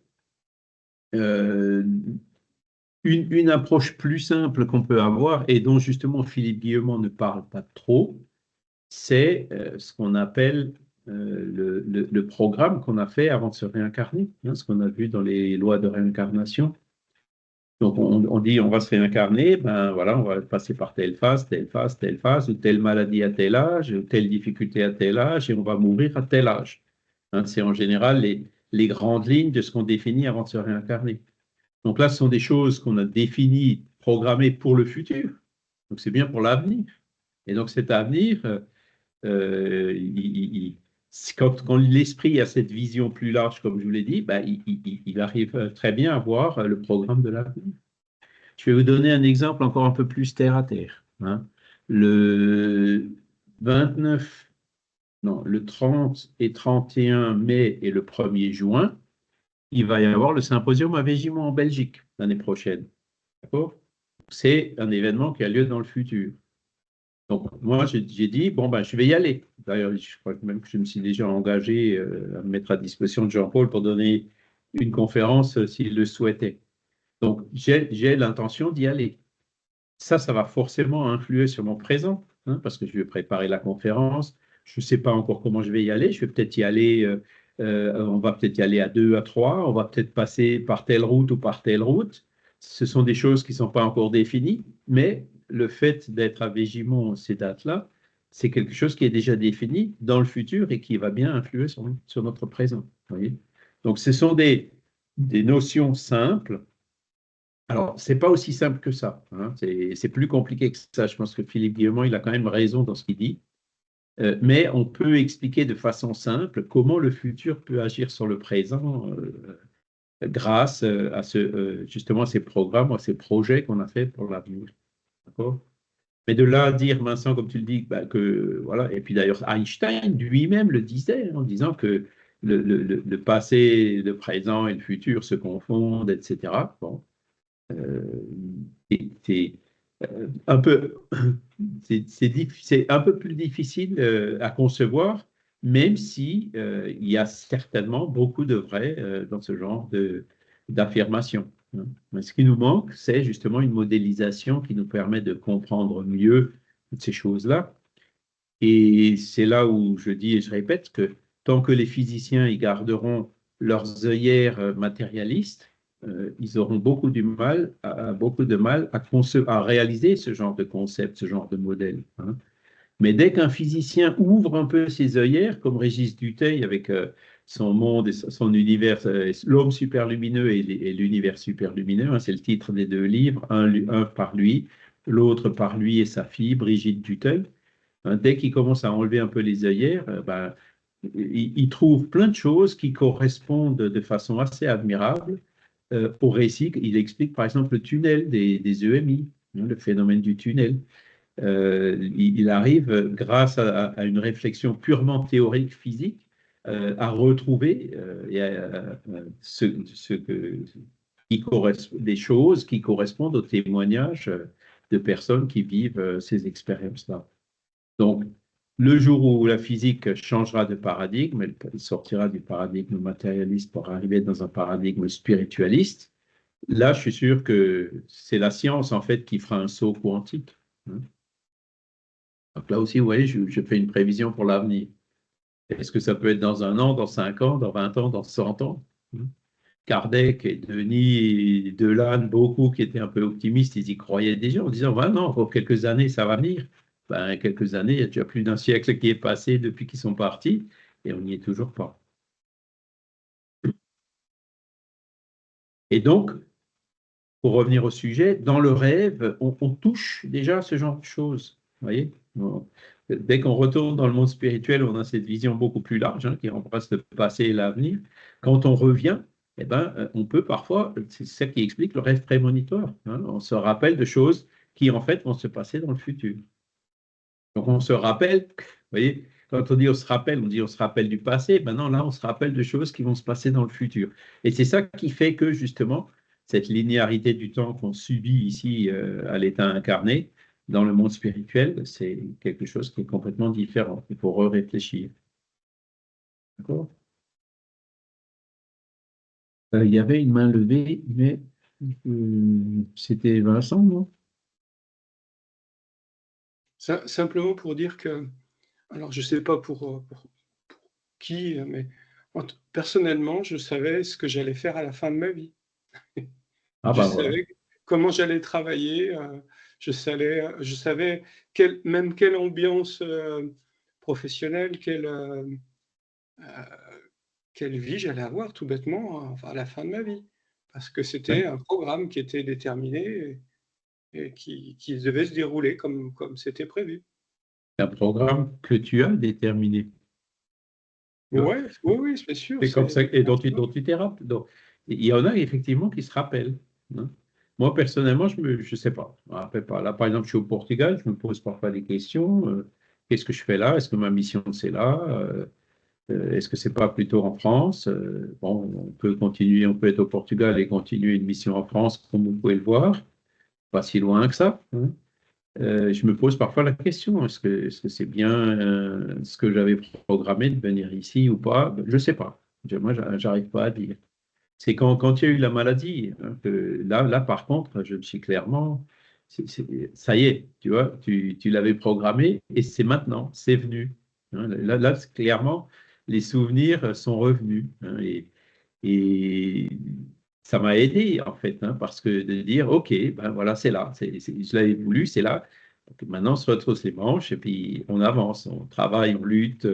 une approche plus simple qu'on peut avoir et dont justement Philippe Guillemot ne parle pas trop, c'est ce qu'on appelle le programme qu'on a fait avant de se réincarner, hein, ce qu'on a vu dans les lois de réincarnation. Donc on dit on va se réincarner, ben voilà, on va passer par telle phase, telle phase, telle phase, ou telle maladie à tel âge, ou telle difficulté à tel âge, et on va mourir à tel âge. Hein, c'est en général les grandes lignes de ce qu'on définit avant de se réincarner. Donc là, ce sont des choses qu'on a définies, programmées pour le futur. Donc c'est bien pour l'avenir. Et donc cet avenir, quand l'esprit a cette vision plus large, comme je vous l'ai dit, ben, il arrive très bien à voir le programme de l'avenir. Je vais vous donner un exemple encore un peu plus terre à terre. Hein. Le 29, non, le 30 et 31 mai et le 1er juin, il va y avoir le symposium à Végimont en Belgique l'année prochaine. D'accord? C'est un événement qui a lieu dans le futur. Donc, moi, j'ai dit, bon, ben, je vais y aller. D'ailleurs, je crois même que je me suis déjà engagé à me mettre à disposition de Jean-Paul pour donner une conférence s'il le souhaitait. Donc, j'ai l'intention d'y aller. Ça va forcément influer sur mon présent, hein, parce que je vais préparer la conférence. Je ne sais pas encore comment je vais y aller. Je vais peut-être y aller, on va peut-être y aller à 2, à 3. On va peut-être passer par telle route ou par telle route. Ce sont des choses qui ne sont pas encore définies, mais le fait d'être à Végimont ces dates-là, c'est quelque chose qui est déjà défini dans le futur et qui va bien influer sur notre présent. Voyez. Donc, ce sont des notions simples. Alors, ce n'est pas aussi simple que ça. Hein. C'est plus compliqué que ça. Je pense que Philippe Guillemot, il a quand même raison dans ce qu'il dit. Mais on peut expliquer de façon simple comment le futur peut agir sur le présent grâce à justement à ces programmes, à ces projets qu'on a fait pour l'avenir. D'accord? Mais de là à dire, Vincent, comme tu le dis, bah, que voilà, et puis d'ailleurs Einstein lui-même le disait en disant que le passé, le présent et le futur se confondent, etc. Bon, c'est un peu, c'est un peu plus difficile à concevoir, même si il y a certainement beaucoup de vrai dans ce genre d'affirmation. Hein. Mais ce qui nous manque, c'est justement une modélisation qui nous permet de comprendre mieux toutes ces choses-là. Et c'est là où je dis et je répète que tant que les physiciens y garderont leurs œillères matérialistes, ils auront beaucoup de mal à réaliser ce genre de concept, ce genre de modèle. Hein. Mais dès qu'un physicien ouvre un peu ses œillères, comme Régis Dutheil avec son monde et son univers, l'homme superlumineux et l'univers superlumineux, hein, c'est le titre des deux livres, un par lui, l'autre par lui et sa fille, Brigitte Dutheil. Hein, dès qu'il commence à enlever un peu les œillères, ben, il trouve plein de choses qui correspondent de façon assez admirable au récit. Il explique par exemple le tunnel des EMI, hein, le phénomène du tunnel. Il arrive, grâce à une réflexion purement théorique physique, à retrouver des choses qui correspondent aux témoignages de personnes qui vivent ces expériences-là. Donc, le jour où la physique changera de paradigme, elle sortira du paradigme matérialiste pour arriver dans un paradigme spiritualiste, là, je suis sûr que c'est la science, en fait, qui fera un saut quantique. Hein. Donc là aussi, vous voyez, je fais une prévision pour l'avenir. Est-ce que ça peut être dans 1 an, dans 5 ans, dans 20 ans, dans 100 ans? Hein. Kardec et Denis et Delane, beaucoup qui étaient un peu optimistes, ils y croyaient déjà en disant, ben non, pour quelques années, ça va venir. Ben, quelques années, il y a déjà plus d'un siècle qui est passé depuis qu'ils sont partis, et on n'y est toujours pas. Et donc, pour revenir au sujet, dans le rêve, on touche déjà ce genre de choses. Vous voyez? Dès qu'on retourne dans le monde spirituel, on a cette vision beaucoup plus large, hein, qui embrasse le passé et l'avenir. Quand on revient, eh ben, on peut parfois, c'est ça qui explique le rêve prémonitoire, hein. On se rappelle de choses qui, en fait, vont se passer dans le futur. Donc, on se rappelle, vous voyez, quand on dit on se rappelle, on dit on se rappelle du passé. Maintenant, là, on se rappelle de choses qui vont se passer dans le futur. Et c'est ça qui fait que, justement, cette linéarité du temps qu'on subit ici à l'état incarné, dans le monde spirituel, c'est quelque chose qui est complètement différent. Il faut réfléchir. D'accord? Il y avait une main levée, mais c'était Vincent, non? Simplement pour dire que, alors je ne sais pas pour qui, mais personnellement, je savais ce que j'allais faire à la fin de ma vie. Ah Je bah voilà. savais comment j'allais travailler, je savais quelle ambiance professionnelle, heu, quelle vie j'allais avoir tout bêtement, enfin, à la fin de ma vie. Parce que c'était Ouais. un programme qui était déterminé et qui devait se dérouler comme c'était prévu. C'est un programme que tu as déterminé. Tu vois. Ouais, oui, oui, c'est sûr, C'est comme c'est ça, et exactement ça. dont tu t'es rappelé. Donc, il y en a effectivement qui se rappellent, hein. Moi, personnellement, je sais pas. Je me rappelle pas. Là, par exemple, je suis au Portugal, je me pose parfois des questions. Qu'est-ce que je fais là? Est-ce que ma mission, c'est là? Est-ce que c'est pas plutôt en France? Bon, on peut continuer, on peut être au Portugal et continuer une mission en France, comme vous pouvez le voir, pas si loin que ça, hein. Je me pose parfois la question, est-ce que c'est bien ce que j'avais programmé de venir ici ou pas? Je ne sais pas. Moi, j'arrive pas à dire. C'est quand il y a eu la maladie, hein, que là, par contre, je me suis clairement, ça y est, tu vois, tu l'avais programmé et c'est maintenant, c'est venu, hein. Là, clairement, les souvenirs sont revenus, hein, et ça m'a aidé, en fait, hein, parce que de dire, OK, ben voilà, c'est là, je l'avais voulu, c'est là. Donc maintenant, on se retrousse les manches et puis on avance, on travaille, on lutte,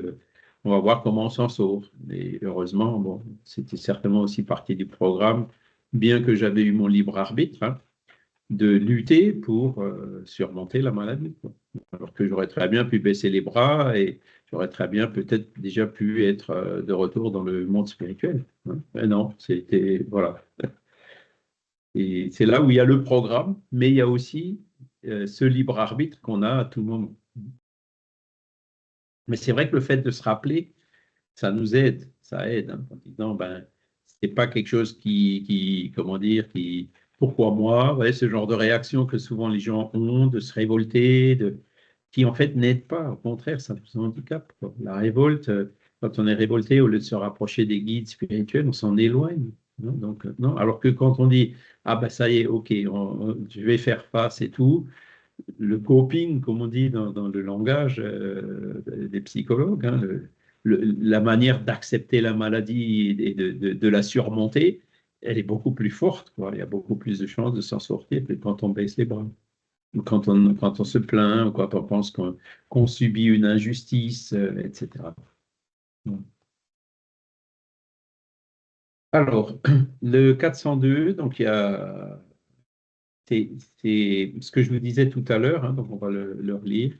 on va voir comment on s'en sort. Et heureusement, bon, c'était certainement aussi partie du programme, bien que j'avais eu mon libre arbitre, hein, de lutter pour surmonter la maladie, quoi. Alors que j'aurais très bien pu baisser les bras et j'aurais très bien peut-être déjà pu être de retour dans le monde spirituel, hein. Mais non, c'était, voilà. Et c'est là où il y a le programme, mais il y a aussi ce libre arbitre qu'on a à tout moment. Mais c'est vrai que le fait de se rappeler, ça nous aide, ça aide, hein, en disant, ben, c'est pas quelque chose comment dire, pourquoi moi, ouais, ce genre de réaction que souvent les gens ont, de se révolter, qui en fait n'aide pas, au contraire, ça nous handicape, quoi. La révolte, quand on est révolté, au lieu de se rapprocher des guides spirituels, on s'en éloigne, hein. Donc, non, alors que quand on dit, ah ben ça y est, ok, je vais faire face et tout, le coping, comme on dit dans le langage des psychologues, hein, la manière d'accepter la maladie et de la surmonter, elle est beaucoup plus forte, quoi. Il y a beaucoup plus de chances de s'en sortir que quand on baisse les bras, ou quand on se plaint, ou quand on pense qu'on subit une injustice, etc. Alors, le 402, donc il y a, c'est ce que je vous disais tout à l'heure, hein, donc on va le relire.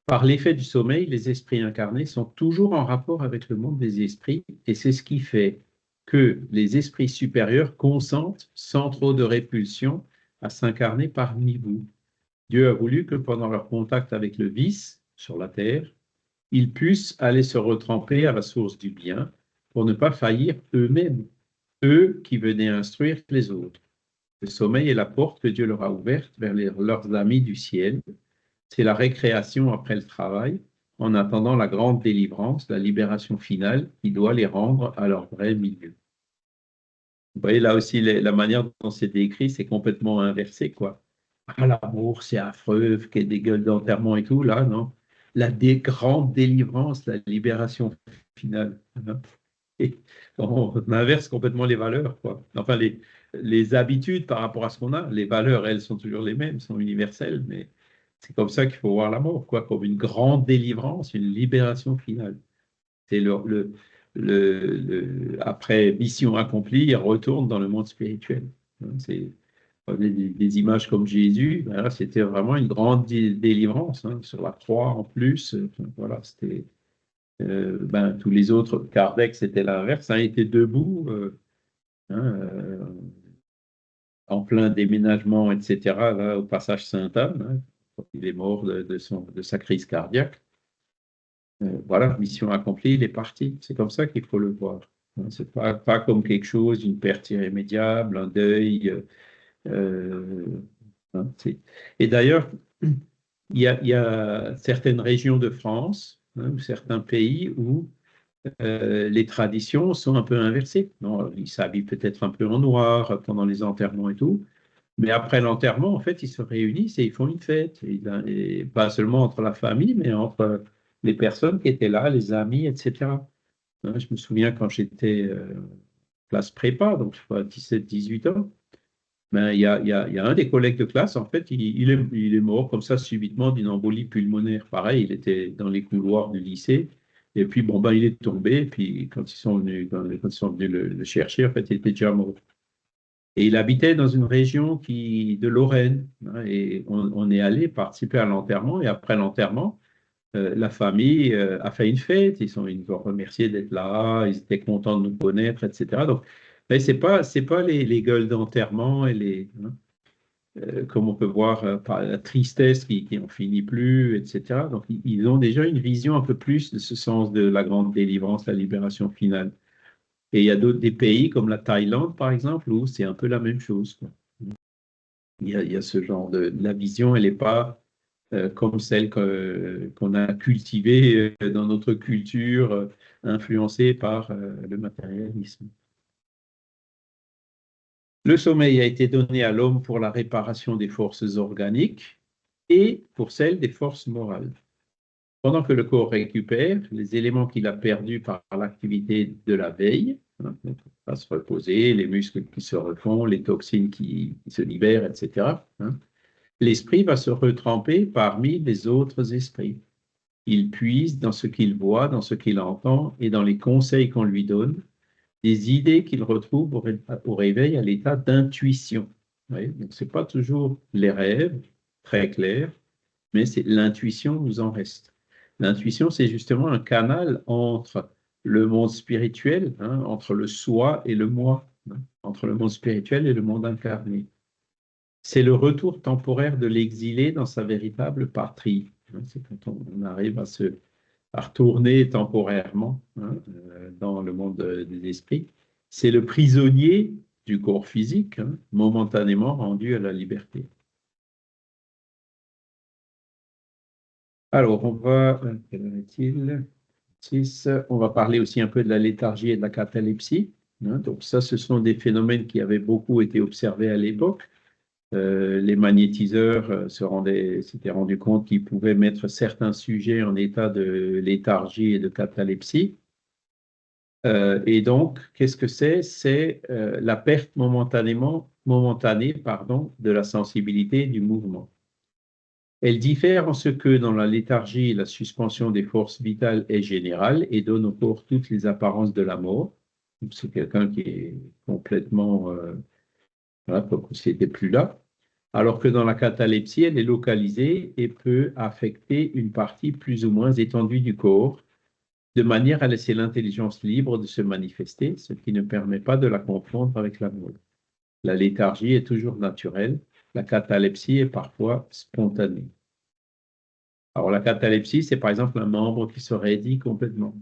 Par l'effet du sommeil, les esprits incarnés sont toujours en rapport avec le monde des esprits et c'est ce qui fait que les esprits supérieurs consentent sans trop de répulsion à s'incarner parmi vous. Dieu a voulu que pendant leur contact avec le vice sur la terre, ils puissent aller se retremper à la source du bien pour ne pas faillir eux-mêmes, eux qui venaient instruire les autres. Le sommeil est la porte que Dieu leur a ouverte vers leurs amis du ciel. C'est la récréation après le travail, en attendant la grande délivrance, la libération finale qui doit les rendre à leur vrai milieu. Vous voyez, là aussi, la manière dont c'est décrit, c'est complètement inversé, quoi. Ah, l'amour, c'est affreux, qu'il y ait des gueules d'enterrement et tout, là, non. Grande délivrance, la libération finale, hein. Et on inverse complètement les valeurs, quoi. Enfin, les habitudes par rapport à ce qu'on a, les valeurs, elles sont toujours les mêmes, sont universelles, mais c'est comme ça qu'il faut voir la mort, quoi, comme une grande délivrance, une libération finale. C'est après mission accomplie, il retourne dans le monde spirituel, hein. C'est des images comme Jésus, ben là, c'était vraiment une grande délivrance, hein, sur la croix en plus. Enfin, voilà, c'était ben, tous les autres, Kardec, c'était l'inverse, hein, était debout, hein, en plein déménagement, etc., là, au passage Sainte-Anne, hein, quand il est mort de sa crise cardiaque. Voilà, mission accomplie, il est parti. C'est comme ça qu'il faut le voir. Hein. C'est pas comme quelque chose, une perte irrémédiable, un deuil. Euh, hein, et d'ailleurs, il y a certaines régions de France, hein, ou certains pays où les traditions sont un peu inversées. Non, ils s'habillent peut-être un peu en noir pendant les enterrements et tout, mais après l'enterrement, en fait, ils se réunissent et ils font une fête. Et pas seulement entre la famille, mais entre les personnes qui étaient là, les amis, etc. Hein, je me souviens quand j'étais classe prépa, donc je crois 17-18 ans, ben, il y a un des collègues de classe, en fait, il est mort comme ça subitement d'une embolie pulmonaire. Pareil, il était dans les couloirs du lycée. Et puis, bon, ben, il est tombé. Et puis, quand ils sont venus le chercher, en fait, il était déjà mort. Et il habitait dans une région de Lorraine. Hein, et on est allé participer à l'enterrement. Et après l'enterrement, la famille a fait une fête. Ils nous ont remercié d'être là. Ils étaient contents de nous connaître, etc. Donc, mais c'est pas les gueules d'enterrement et hein, comme on peut voir par la tristesse qui n'en finit plus, etc. Donc, ils ont déjà une vision un peu plus de ce sens de la grande délivrance, la libération finale. Et il y a des pays comme la Thaïlande, par exemple, où c'est un peu la même chose, quoi. Il y a ce genre la vision, elle n'est pas comme celle qu'on a cultivée dans notre culture, influencée par le matérialisme. Le sommeil a été donné à l'homme pour la réparation des forces organiques et pour celle des forces morales. Pendant que le corps récupère les éléments qu'il a perdus par l'activité de la veille, hein, va se reposer, les muscles qui se refont, les toxines qui se libèrent, etc., hein, l'esprit va se retremper parmi les autres esprits. Il puise dans ce qu'il voit, dans ce qu'il entend et dans les conseils qu'on lui donne, des idées qu'il retrouve au réveil à l'état d'intuition. Donc, ce n'est pas toujours les rêves très clairs, mais c'est l'intuition nous en reste. L'intuition, c'est justement un canal entre le monde spirituel, hein, entre le soi et le moi, hein, entre le monde spirituel et le monde incarné. C'est le retour temporaire de l'exilé dans sa véritable patrie. Hein. C'est quand on arrive à retourner temporairement, hein, dans le monde des esprits. C'est le prisonnier du corps physique, hein, momentanément rendu à la liberté. Alors, quelle heure est-il? 6. On va parler aussi un peu de la léthargie et de la catalepsie. Hein. Donc ça, ce sont des phénomènes qui avaient beaucoup été observés à l'époque. Les magnétiseurs s'étaient rendus compte qu'ils pouvaient mettre certains sujets en état de léthargie et de catalepsie. Et donc, qu'est-ce que c'est? C'est la perte momentanée, pardon, de la sensibilité du mouvement. Elle diffère en ce que dans la léthargie, la suspension des forces vitales est générale et donne au corps toutes les apparences de la mort. C'est quelqu'un qui est complètement, voilà, comme s'il n'était plus là. Alors que dans la catalepsie, elle est localisée et peut affecter une partie plus ou moins étendue du corps, de manière à laisser l'intelligence libre de se manifester, ce qui ne permet pas de la confondre avec la mort. La léthargie est toujours naturelle, la catalepsie est parfois spontanée. Alors la catalepsie, c'est par exemple un membre qui se raidit complètement.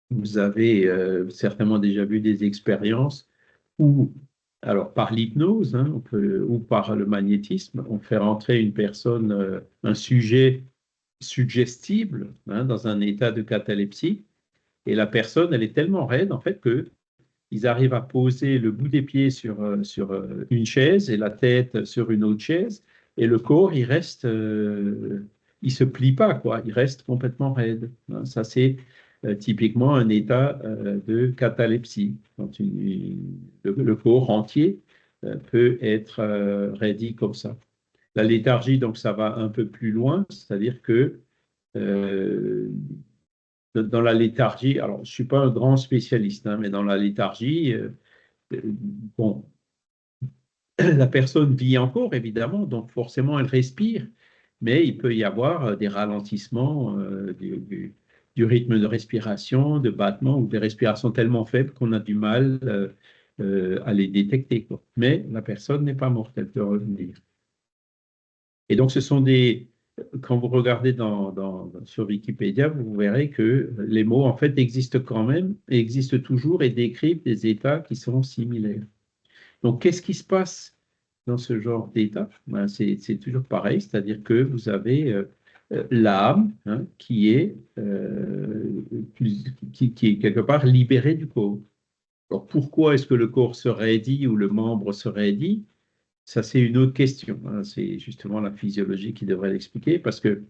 Vous avez certainement déjà vu des expériences où, alors par l'hypnose, hein, ou par le magnétisme, on fait rentrer une personne, un sujet suggestible, hein, dans un état de catalepsie, et la personne, elle est tellement raide en fait que ils arrivent à poser le bout des pieds sur une chaise et la tête sur une autre chaise, et le corps, il se plie pas, quoi, il reste complètement raide. Hein. Ça, c'est typiquement un état de catalepsie, quand le corps entier peut être raidi comme ça. La léthargie, donc, ça va un peu plus loin, c'est-à-dire que euh, dans la léthargie, alors je ne suis pas un grand spécialiste, hein, mais dans la léthargie, euh, bon, la personne vit encore, évidemment, donc forcément elle respire, mais il peut y avoir des ralentissements du rythme de respiration, de battement ou des respirations tellement faibles qu'on a du mal à les détecter, quoi. Mais la personne n'est pas morte, elle peut revenir. Et donc, ce sont des... Quand vous regardez sur Wikipédia, vous verrez que les mots, en fait, existent quand même, et existent toujours, et décrivent des états qui sont similaires. Donc, qu'est-ce qui se passe dans ce genre d'état? Ben, c'est toujours pareil, c'est-à-dire que vous avez l'âme, hein, qui est quelque part libérée du corps. Alors, pourquoi est-ce que le corps se raidit ou le membre se raidit? Ça, c'est une autre question, hein. C'est justement la physiologie qui devrait l'expliquer, parce que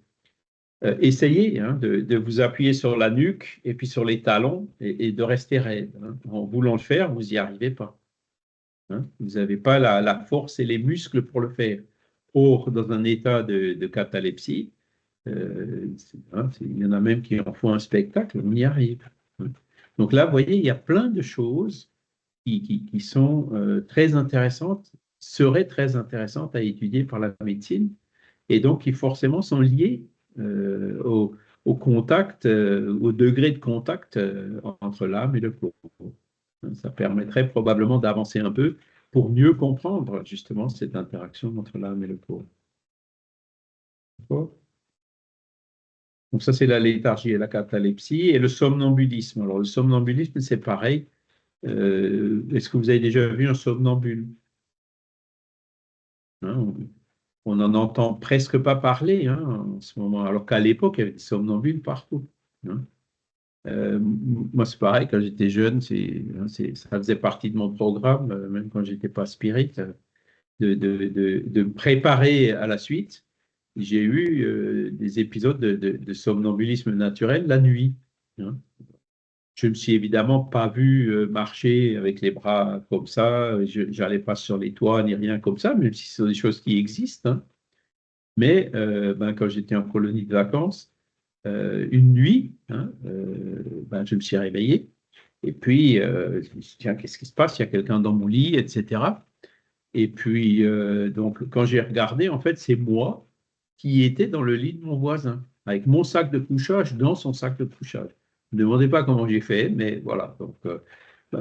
essayez, hein, de vous appuyer sur la nuque et puis sur les talons et de rester raide, hein. En voulant le faire, vous n'y arrivez pas, hein. Vous n'avez pas la force et les muscles pour le faire. Or, dans un état de catalepsie, il y en a même qui en font un spectacle, on y arrive, hein. Donc là, vous voyez, il y a plein de choses qui sont très intéressantes, seraient très intéressantes à étudier par la médecine, et donc qui forcément sont liées au contact, au degré de contact entre l'âme et le corps. Ça permettrait probablement d'avancer un peu pour mieux comprendre justement cette interaction entre l'âme et le corps. D'accord. Donc ça, c'est la léthargie et la catalepsie et le somnambulisme. Alors le somnambulisme, c'est pareil. Est-ce que vous avez déjà vu un somnambule? Hein, on n'en entend presque pas parler, hein, en ce moment, alors qu'à l'époque, il y avait des somnambules partout, hein. Moi, c'est pareil, quand j'étais jeune, ça faisait partie de mon programme, même quand j'étais pas spirit, de me préparer à la suite. J'ai eu des épisodes de somnambulisme naturel la nuit, hein. Je ne me suis évidemment pas vu marcher avec les bras comme ça, je n'allais pas sur les toits ni rien comme ça, même si ce sont des choses qui existent, hein. Mais quand j'étais en colonie de vacances, une nuit, hein, je me suis réveillé et puis je me suis dit, tiens, qu'est-ce qui se passe? Il y a quelqu'un dans mon lit, etc. Et puis, donc, quand j'ai regardé, en fait, c'est moi qui étais dans le lit de mon voisin, avec mon sac de couchage dans son sac de couchage. Ne me demandez pas comment j'ai fait, mais voilà. Donc,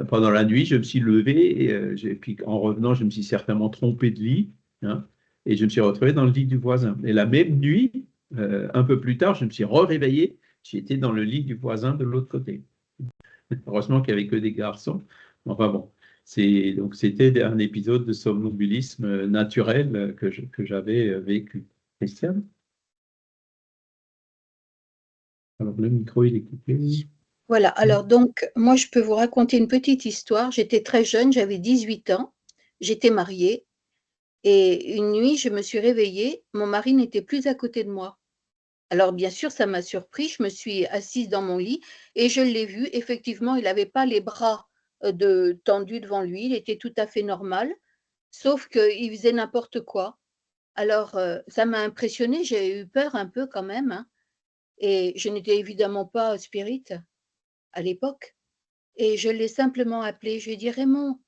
pendant la nuit, je me suis levé, et puis en revenant, je me suis certainement trompé de lit, hein, et je me suis retrouvé dans le lit du voisin. Et la même nuit, un peu plus tard, je me suis réveillé, j'étais dans le lit du voisin de l'autre côté. Heureusement qu'il n'y avait que des garçons. Enfin bon, donc c'était un épisode de somnambulisme naturel que j'avais vécu. Christiane? Alors le micro, il est coupé. Voilà, alors donc, moi je peux vous raconter une petite histoire. J'étais très jeune, j'avais 18 ans, j'étais mariée, et une nuit, je me suis réveillée, mon mari n'était plus à côté de moi. Alors bien sûr, ça m'a surpris, je me suis assise dans mon lit et je l'ai vu, effectivement, il n'avait pas les bras tendus devant lui, il était tout à fait normal, sauf qu'il faisait n'importe quoi. Alors ça m'a impressionnée, j'ai eu peur un peu quand même, hein, et je n'étais évidemment pas spirit à l'époque. Et je l'ai simplement appelé, je lui ai dit: «Raymond,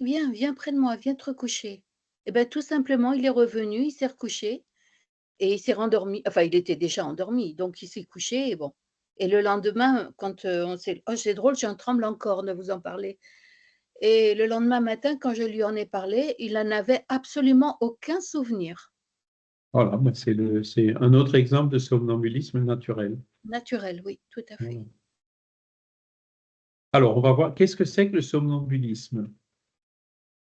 viens près de moi, viens te recoucher». Et bien tout simplement, il est revenu, il s'est recouché et il s'est rendormi. Enfin, il était déjà endormi, donc il s'est couché et bon. Et le lendemain, quand, on s'est oh, c'est drôle, j'en tremble encore de vous en parler. Et le lendemain matin, quand je lui en ai parlé, il n'en avait absolument aucun souvenir. Voilà, c'est un autre exemple de somnambulisme naturel. Naturel, oui, tout à fait. Voilà. Alors, on va voir, qu'est-ce que c'est que le somnambulisme?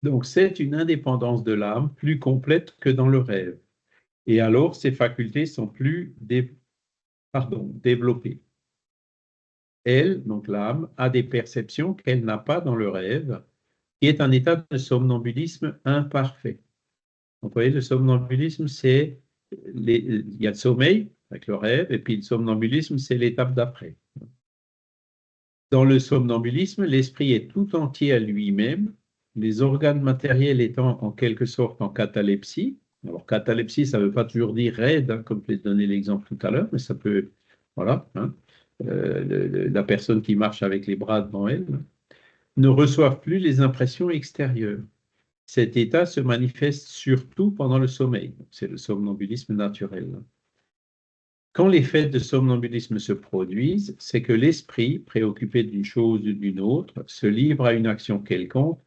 Donc, c'est une indépendance de l'âme plus complète que dans le rêve. Et alors, ses facultés sont plus développées. Elle, donc l'âme, a des perceptions qu'elle n'a pas dans le rêve, qui est un état de somnambulisme imparfait. Donc, vous voyez, le somnambulisme, il y a le sommeil avec le rêve, et puis le somnambulisme, c'est l'étape d'après. Dans le somnambulisme, l'esprit est tout entier à lui-même, les organes matériels étant en quelque sorte en catalepsie. Alors, catalepsie, ça ne veut pas toujours dire raide, hein, comme je l'ai donné l'exemple tout à l'heure, mais ça peut, voilà, hein, la personne qui marche avec les bras devant elle, ne reçoivent plus les impressions extérieures. Cet état se manifeste surtout pendant le sommeil. C'est le somnambulisme naturel. Quand les faits de somnambulisme se produisent, c'est que l'esprit, préoccupé d'une chose ou d'une autre, se livre à une action quelconque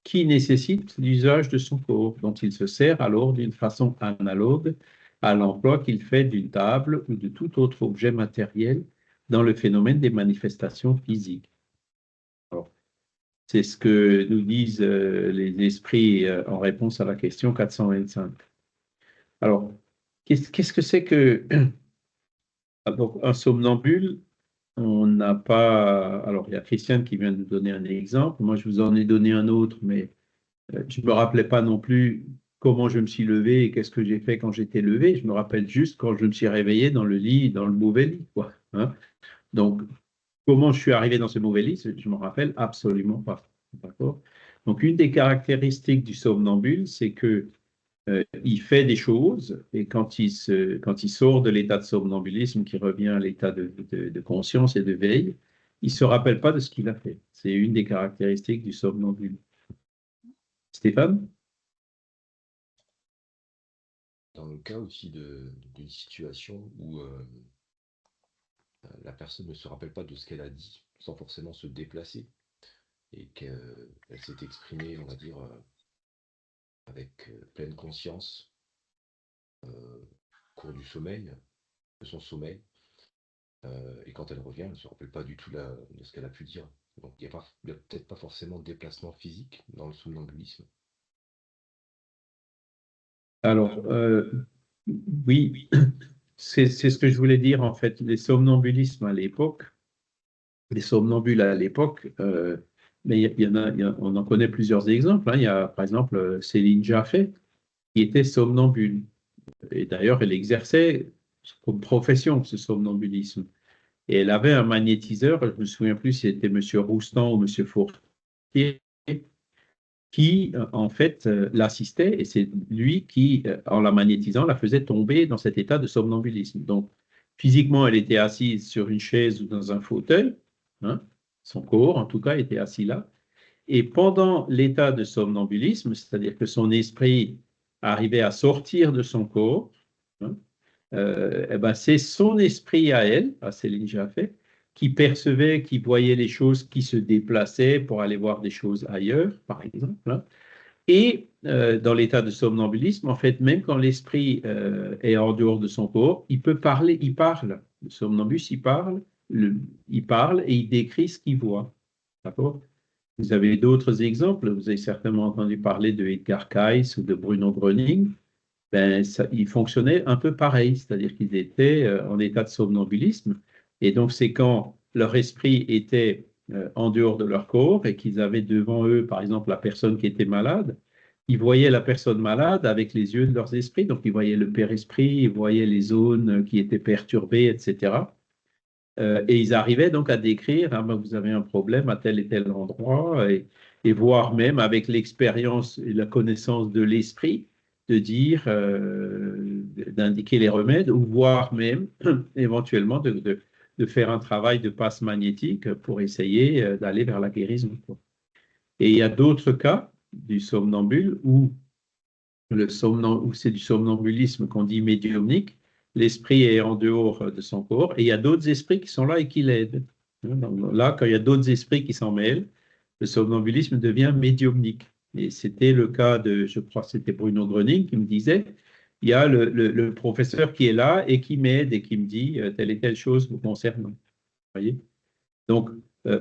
qui nécessite l'usage de son corps, dont il se sert alors d'une façon analogue à l'emploi qu'il fait d'une table ou de tout autre objet matériel dans le phénomène des manifestations physiques. Alors, c'est ce que nous disent les esprits en réponse à la question 425. Alors, qu'est-ce que c'est que alors, un somnambule? On n'a pas. Alors, il y a Christiane qui vient de nous donner un exemple. Moi, je vous en ai donné un autre, mais je ne me rappelais pas non plus comment je me suis levé et qu'est-ce que j'ai fait quand j'étais levé. Je me rappelle juste quand je me suis réveillé dans le lit, dans le mauvais lit, quoi, hein. Donc, comment je suis arrivé dans ce mauvais lit, je ne me rappelle absolument pas. D'accord? Donc, une des caractéristiques du somnambule, c'est que il fait des choses et quand il sort de l'état de somnambulisme, qui revient à l'état de conscience et de veille, il ne se rappelle pas de ce qu'il a fait. C'est une des caractéristiques du somnambule. Stéphane? Dans le cas aussi d'une situation où la personne ne se rappelle pas de ce qu'elle a dit sans forcément se déplacer et qu'elle s'est exprimée, on va dire, avec pleine conscience au cours du sommeil, de son sommeil, et quand elle revient, elle ne se rappelle pas du tout de ce qu'elle a pu dire. Donc il n'y a peut-être pas forcément de déplacement physique dans le somnambulisme. Alors, oui, c'est ce que je voulais dire en fait. Les somnambulismes à l'époque, les somnambules à l'époque, mais on en connaît plusieurs exemples, hein. Il y a par exemple Céline Jaffé qui était somnambule. Et d'ailleurs, elle exerçait comme profession ce somnambulisme. Et elle avait un magnétiseur, je ne me souviens plus si c'était M. Roustan ou M. Fourtier, qui en fait l'assistait et c'est lui qui, en la magnétisant, la faisait tomber dans cet état de somnambulisme. Donc, physiquement, elle était assise sur une chaise ou dans un fauteuil, hein, son corps en tout cas était assis là. Et pendant l'état de somnambulisme, c'est-à-dire que son esprit arrivait à sortir de son corps, hein, eh ben c'est son esprit à elle, à Céline Jaffé, qui percevait, qui voyait les choses qui se déplaçaient pour aller voir des choses ailleurs, par exemple, hein. Et dans l'état de somnambulisme, en fait, même quand l'esprit est en dehors de son corps, il peut parler, il parle. Le somnambuliste, il parle et il décrit ce qu'il voit. D'accord? Vous avez d'autres exemples. Vous avez certainement entendu parler de Edgar Cayce ou de Bruno Gröning. Ben, ils fonctionnaient un peu pareil, c'est-à-dire qu'ils étaient en état de somnambulisme. Et donc, c'est quand leur esprit était en dehors de leur corps et qu'ils avaient devant eux, par exemple, la personne qui était malade, ils voyaient la personne malade avec les yeux de leurs esprits. Donc, ils voyaient le père-esprit, ils voyaient les zones qui étaient perturbées, etc. Et ils arrivaient donc à décrire, ah ben, vous avez un problème à tel et tel endroit, et voir même avec l'expérience et la connaissance de l'esprit, de dire, d'indiquer les remèdes, ou voire même éventuellement de faire un travail de passe magnétique pour essayer d'aller vers la guérison, quoi. Et il y a d'autres cas du somnambule où c'est du somnambulisme qu'on dit médiumnique. L'esprit est en dehors de son corps et il y a d'autres esprits qui sont là et qui l'aident. Donc là, quand il y a d'autres esprits qui s'en mêlent, le somnambulisme devient médiumnique. Et c'était le cas de, je crois que c'était Bruno Gröning qui me disait, il y a le professeur qui est là et qui m'aide et qui me dit telle et telle chose vous concernant. Vous voyez? Donc,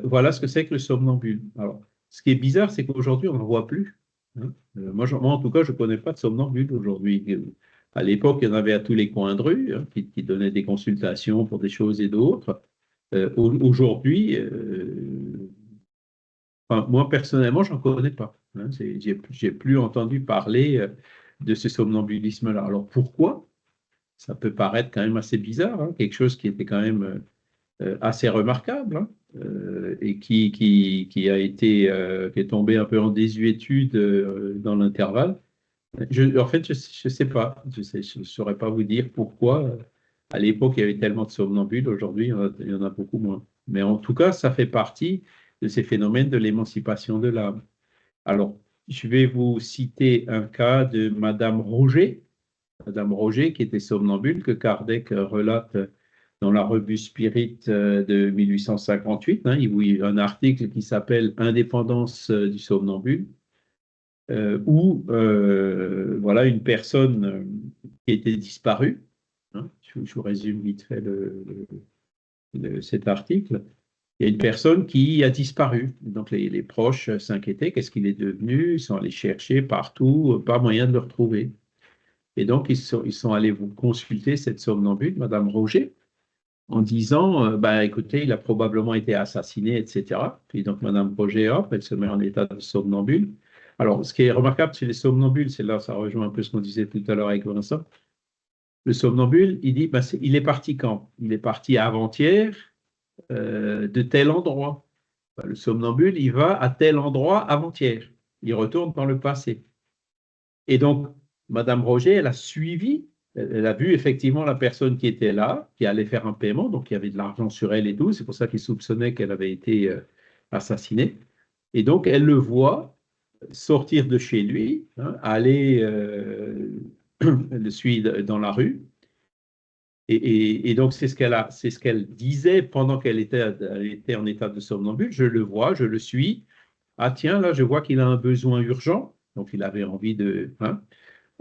voilà ce que c'est que le somnambule. Alors, ce qui est bizarre, c'est qu'aujourd'hui, on n'en voit plus, hein. Moi, en tout cas, je ne connais pas de somnambule aujourd'hui. À l'époque, il y en avait à tous les coins de rue, hein, qui donnaient des consultations pour des choses et d'autres. Aujourd'hui, enfin, moi, personnellement, je n'en connais pas, hein. J'ai plus entendu parler de ce somnambulisme-là. Alors, pourquoi? Ça peut paraître quand même assez bizarre, hein, quelque chose qui était quand même assez remarquable, hein, et qui a été qui est tombé un peu en désuétude dans l'intervalle. En fait, je ne sais pas, je ne saurais pas vous dire pourquoi. À l'époque, il y avait tellement de somnambules, aujourd'hui, il y en a beaucoup moins. Mais en tout cas, ça fait partie de ces phénomènes de l'émancipation de l'âme. Alors, je vais vous citer un cas de Madame Roger. Madame Roger, qui était somnambule, que Kardec relate dans la revue Spirit de 1858, hein, il y a un article qui s'appelle Indépendance du somnambule. voilà une personne qui était disparue. Hein, je vous résume vite fait cet article. Il y a une personne qui a disparu. Donc les proches s'inquiétaient, qu'est-ce qu'il est devenu? Ils sont allés chercher partout, pas moyen de le retrouver. Et donc ils sont allés vous consulter cette somnambule, Madame Roger, en disant, bah, écoutez, il a probablement été assassiné, etc. Puis donc Madame Roger, hop, elle se met en état de somnambule. Alors, ce qui est remarquable chez les somnambules, c'est là, ça rejoint un peu ce qu'on disait tout à l'heure avec Vincent. Le somnambule, il dit, bah, il est parti quand? Il est parti avant-hier de tel endroit. Bah, le somnambule, il va à tel endroit avant-hier. Il retourne dans le passé. Et donc, Madame Roger, elle a suivi, elle a vu effectivement la personne qui était là, qui allait faire un paiement, donc il y avait de l'argent sur elle et tout. C'est pour ça qu'il soupçonnait qu'elle avait été assassinée. Et donc, elle le voit sortir de chez lui, hein, aller le suivre dans la rue. Et donc, c'est ce qu'elle disait pendant qu'elle était en état de somnambule. Je le vois, je le suis. Ah tiens, là, je vois qu'il a un besoin urgent. Donc, il avait envie de... Hein,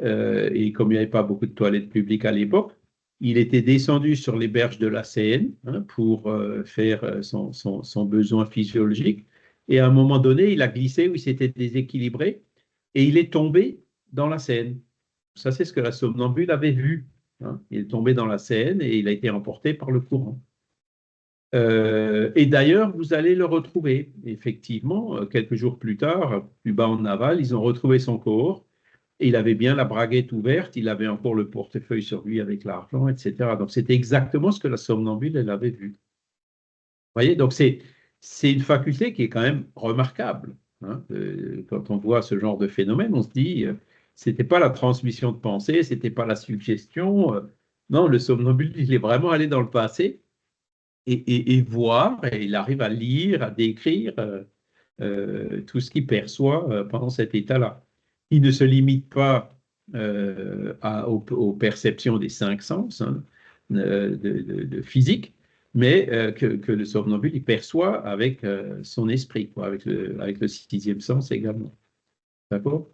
et comme il n'y avait pas beaucoup de toilettes publiques à l'époque, il était descendu sur les berges de la Seine, hein, pour faire son besoin physiologique. Et à un moment donné, il a glissé ou il s'était déséquilibré et il est tombé dans la Seine. Ça, c'est ce que la somnambule avait vu. Hein. Il est tombé dans la Seine et il a été emporté par le courant. Et d'ailleurs, vous allez le retrouver. Effectivement, quelques jours plus tard, plus bas en aval, ils ont retrouvé son corps. Et il avait bien la braguette ouverte, il avait encore le portefeuille sur lui avec l'argent, etc. Donc, c'était exactement ce que la somnambule, elle avait vu. Vous voyez, donc c'est une faculté qui est quand même remarquable. Hein. Quand on voit ce genre de phénomène, on se dit, c'était pas la transmission de pensée, c'était pas la suggestion. Non, le somnambule, il est vraiment allé dans le passé et voir, et il arrive à lire, à décrire tout ce qu'il perçoit pendant cet état-là. Il ne se limite pas aux perceptions des cinq sens, hein, de physique, mais que le somnambule, il perçoit avec son esprit, quoi, avec le sixième sens également. D'accord?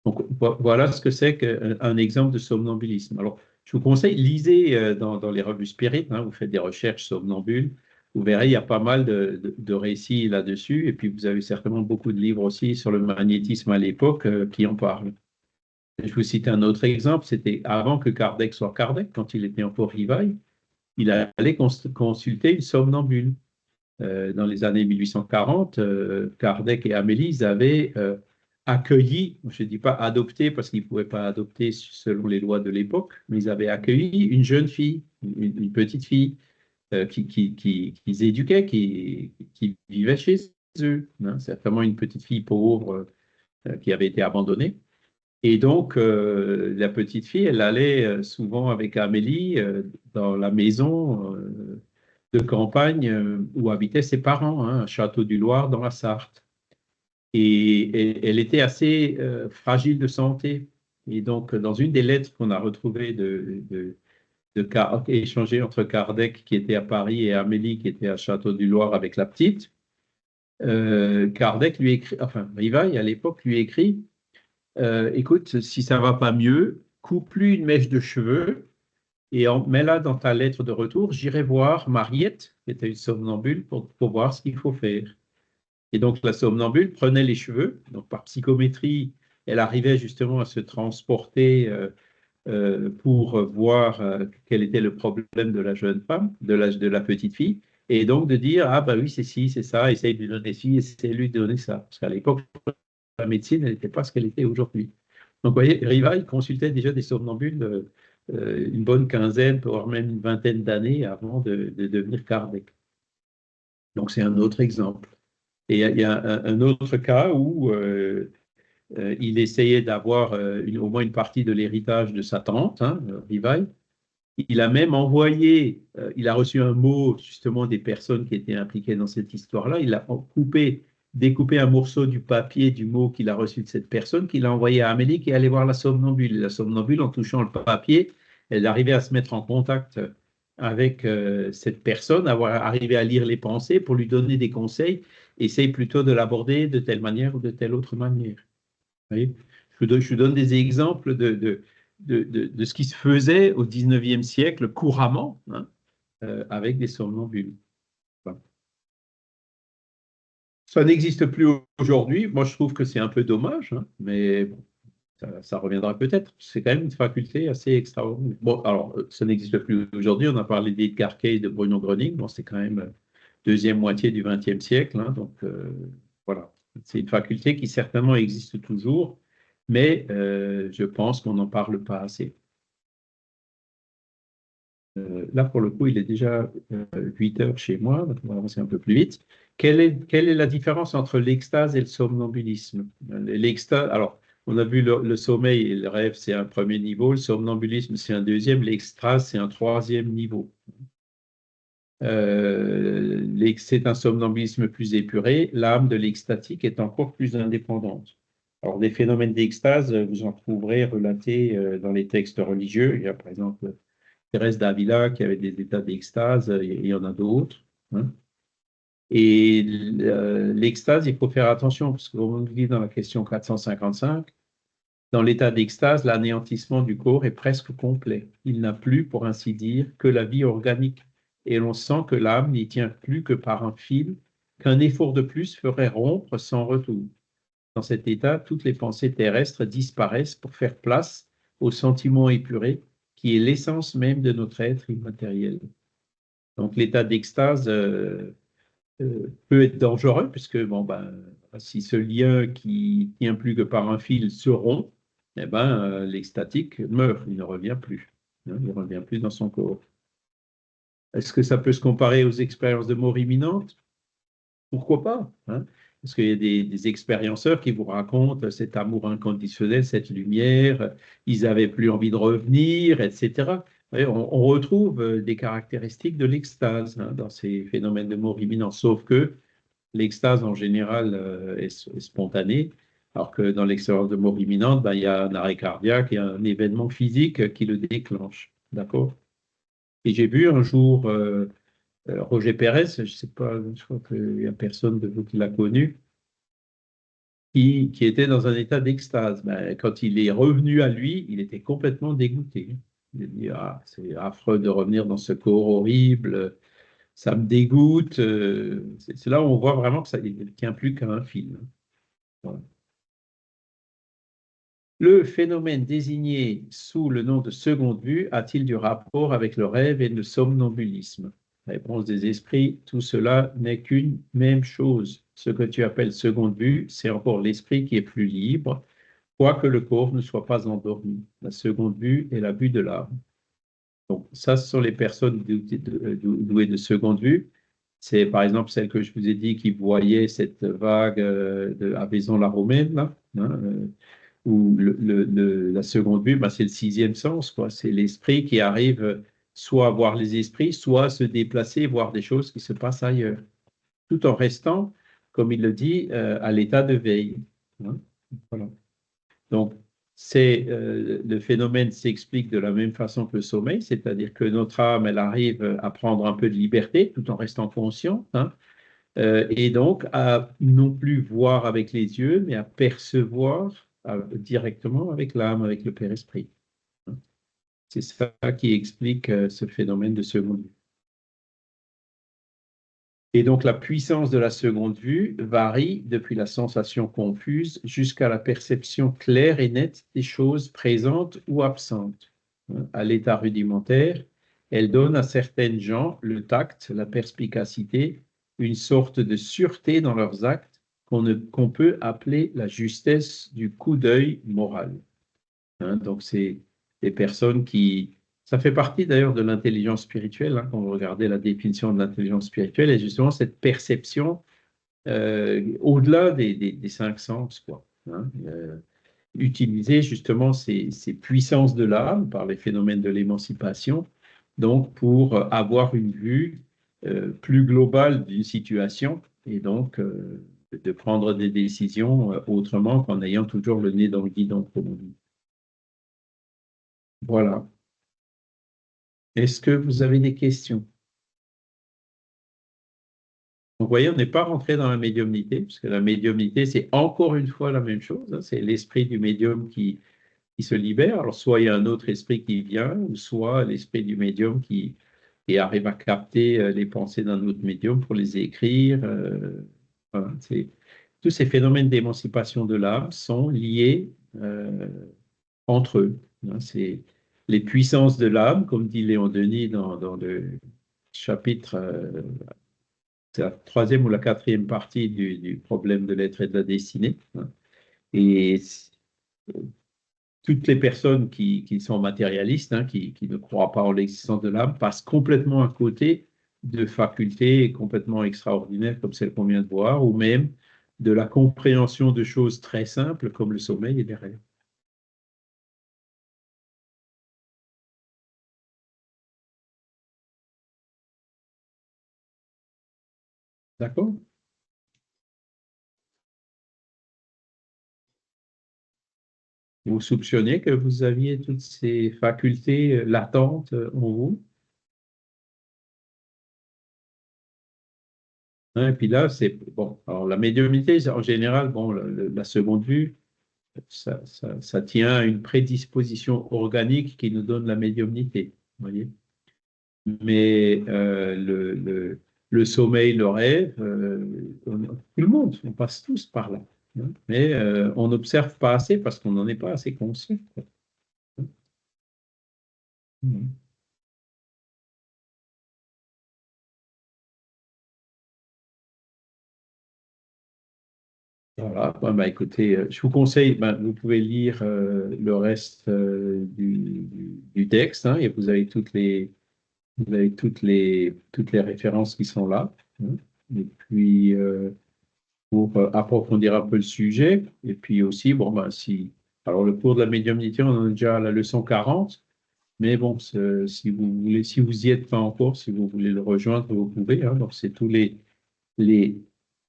Donc, voilà ce que c'est qu'un exemple de somnambulisme. Alors, je vous conseille, lisez dans les revues Spirit, hein, vous faites des recherches somnambules, vous verrez, il y a pas mal de récits là-dessus, et puis vous avez certainement beaucoup de livres aussi sur le magnétisme à l'époque qui en parlent. Je vous cite un autre exemple, c'était avant que Kardec soit Kardec, quand il était encore Rivail, il allait consulter une somnambule. Dans les années 1840, Kardec et Amélie, ils avaient accueilli, je ne dis pas adopté parce qu'ils ne pouvaient pas adopter selon les lois de l'époque, mais ils avaient accueilli une jeune fille, une petite fille qu'ils éduquaient, qui vivait chez eux. Hein, certainement une petite fille pauvre qui avait été abandonnée. Et donc, la petite fille, elle allait souvent avec Amélie dans la maison de campagne où habitaient ses parents, hein, à Château-du-Loir dans la Sarthe. Et elle était assez fragile de santé. Et donc, dans une des lettres qu'on a retrouvées échangées entre Kardec, qui était à Paris, et Amélie, qui était à Château-du-Loir avec la petite, Kardec lui écrit, enfin, Rivail, à l'époque, lui écrit, écoute, si ça ne va pas mieux, coupe-lui une mèche de cheveux et mets-la dans ta lettre de retour. J'irai voir Mariette, qui était une somnambule, pour voir ce qu'il faut faire. Et donc, la somnambule prenait les cheveux. Donc, par psychométrie, elle arrivait justement à se transporter pour voir quel était le problème de la jeune femme, de la petite fille. Et donc, de dire, ah, bah oui, c'est ci, c'est ça, essaye de lui donner ci, essaye de lui donner ça. Parce qu'à l'époque, la médecine, elle n'était pas ce qu'elle était aujourd'hui. Donc, vous voyez, Rivail consultait déjà des somnambules une bonne quinzaine, voire même une vingtaine d'années avant de devenir Kardec. Donc, c'est un autre exemple. Et il y a un autre cas où il essayait d'avoir au moins une partie de l'héritage de sa tante, hein, Rivail. Il a même envoyé, il a reçu un mot justement des personnes qui étaient impliquées dans cette histoire-là. Il a découpé un morceau du papier du mot qu'il a reçu de cette personne, qu'il a envoyé à Amélie, qui allait voir la somnambule. Et la somnambule, en touchant le papier, elle arrivait à se mettre en contact avec cette personne, arrivé à lire les pensées pour lui donner des conseils. Essaye plutôt de l'aborder de telle manière ou de telle autre manière. voyez, je vous donne des exemples de ce qui se faisait au 19e siècle couramment, hein, avec des somnambules. Voilà. Ça n'existe plus aujourd'hui. Moi, je trouve que c'est un peu dommage, hein, mais bon, ça reviendra peut-être. C'est quand même une faculté assez extraordinaire. Bon, alors, ça n'existe plus aujourd'hui. On a parlé d'Edgar Cayce et de Bruno Gröning. Bon, c'est quand même deuxième moitié du XXe siècle, hein, donc voilà. C'est une faculté qui certainement existe toujours, mais je pense qu'on n'en parle pas assez. Là, pour le coup, il est déjà 8 heures chez moi, donc on va avancer un peu plus vite. Quelle est la différence entre l'extase et le somnambulisme? L'extase, alors, on a vu le sommeil et le rêve, c'est un premier niveau, le somnambulisme, c'est un deuxième, l'extase, c'est un troisième niveau. C'est un somnambulisme plus épuré, l'âme de l'extatique est encore plus indépendante. Alors, des phénomènes d'extase, vous en trouverez relatés dans les textes religieux. Il y a par exemple Thérèse d'Avila qui avait des états d'extase, il y en a d'autres, hein. Et l'extase, il faut faire attention, parce que comme on dit dans la question 455, dans l'état d'extase, l'anéantissement du corps est presque complet. Il n'a plus, pour ainsi dire, que la vie organique. Et l'on sent que l'âme n'y tient plus que par un fil, qu'un effort de plus ferait rompre sans retour. Dans cet état, toutes les pensées terrestres disparaissent pour faire place au sentiment épuré, qui est l'essence même de notre être immatériel. Donc l'état d'extase peut être dangereux, puisque bon, ben, si ce lien qui tient plus que par un fil se rompt, eh ben, l'extatique meurt, il ne revient plus, hein, il ne revient plus dans son corps. Est-ce que ça peut se comparer aux expériences de mort imminente? Pourquoi pas, hein? Parce qu'il y a des expérienceurs qui vous racontent cet amour inconditionnel, cette lumière, ils n'avaient plus envie de revenir, etc. On retrouve des caractéristiques de l'extase, hein, dans ces phénomènes de mort imminente, sauf que l'extase en général est spontanée, alors que dans l'expérience de mort imminente, ben, il y a un arrêt cardiaque et un événement physique qui le déclenche. D'accord? Et j'ai vu un jour Roger Pérez, je ne sais pas, je crois qu'il n'y a personne de vous qui l'a connu, qui était dans un état d'extase. Ben, quand il est revenu à lui, il était complètement dégoûté. Il a dit, ah, c'est affreux de revenir dans ce corps horrible, ça me dégoûte. C'est là où on voit vraiment que ça ne tient plus qu'à un fil. Voilà. Le phénomène désigné sous le nom de seconde vue a-t-il du rapport avec le rêve et le somnambulisme? Réponse des esprits, tout cela n'est qu'une même chose. Ce que tu appelles seconde vue, c'est encore l'esprit qui est plus libre, quoique le corps ne soit pas endormi. La seconde vue est la vue de l'âme. Donc, ça, ce sont les personnes douées de seconde vue. C'est par exemple celle que je vous ai dit qui voyait cette vague à Vaison-la-Romaine, là, hein, où la seconde vue, ben, c'est le sixième sens, quoi. C'est l'esprit qui arrive soit à voir les esprits, soit à se déplacer, voir des choses qui se passent ailleurs, tout en restant, comme il le dit, à l'état de veille, hein. Voilà. Donc, le phénomène s'explique de la même façon que le sommeil, c'est-à-dire que notre âme, elle arrive à prendre un peu de liberté tout en restant consciente, hein, et donc à non plus voir avec les yeux, mais à percevoir directement avec l'âme, avec le Père Esprit, hein. C'est ça qui explique ce phénomène de seconde vue. Et donc la puissance de la seconde vue varie depuis la sensation confuse jusqu'à la perception claire et nette des choses présentes ou absentes. À l'état rudimentaire, elle donne à certaines gens le tact, la perspicacité, une sorte de sûreté dans leurs actes qu'on peut appeler la justesse du coup d'œil moral, hein. Donc c'est des personnes qui... Ça fait partie d'ailleurs de l'intelligence spirituelle, hein, quand vous regardez la définition de l'intelligence spirituelle, et justement cette perception au-delà des cinq sens, quoi, hein, utiliser justement ces puissances de l'âme par les phénomènes de l'émancipation, donc pour avoir une vue plus globale d'une situation et donc de prendre des décisions autrement qu'en ayant toujours le nez dans le guidon, comme on dit. Voilà. Est-ce que vous avez des questions? Donc, vous voyez, on n'est pas rentré dans la médiumnité, parce que la médiumnité, c'est encore une fois la même chose, hein, c'est l'esprit du médium qui se libère. Alors, soit il y a un autre esprit qui vient, ou soit l'esprit du médium qui arrive à capter les pensées d'un autre médium pour les écrire. Voilà, tous ces phénomènes d'émancipation de l'âme sont liés entre eux, hein. C'est les puissances de l'âme, comme dit Léon Denis dans le chapitre, c'est la troisième ou la quatrième partie du problème de l'être et de la destinée, hein. Et toutes les personnes qui sont matérialistes, hein, qui ne croient pas en l'existence de l'âme, passent complètement à côté de facultés complètement extraordinaires comme celles qu'on vient de voir, ou même de la compréhension de choses très simples comme le sommeil et les rêves. D'accord? Vous soupçonnez que vous aviez toutes ces facultés latentes en vous? Hein, et puis là, c'est bon. Alors, la médiumnité, en général, bon, la seconde vue, ça tient à une prédisposition organique qui nous donne la médiumnité. Vous voyez? Mais le sommeil, le rêve, tout le monde, on passe tous par là, hein. Mais on n'observe pas assez parce qu'on n'en est pas assez conscient, quoi. Voilà, bon, bah, écoutez, je vous conseille, vous pouvez lire le reste du texte, hein, et vous avez toutes les références qui sont là, hein. Et puis, pour approfondir un peu le sujet, et puis aussi, bon, alors le cours de la médiumnité, on en est déjà à la leçon 40, mais bon, si vous voulez, si vous n'y êtes pas encore, si vous voulez le rejoindre, vous pouvez, hein. Donc, c'est tous les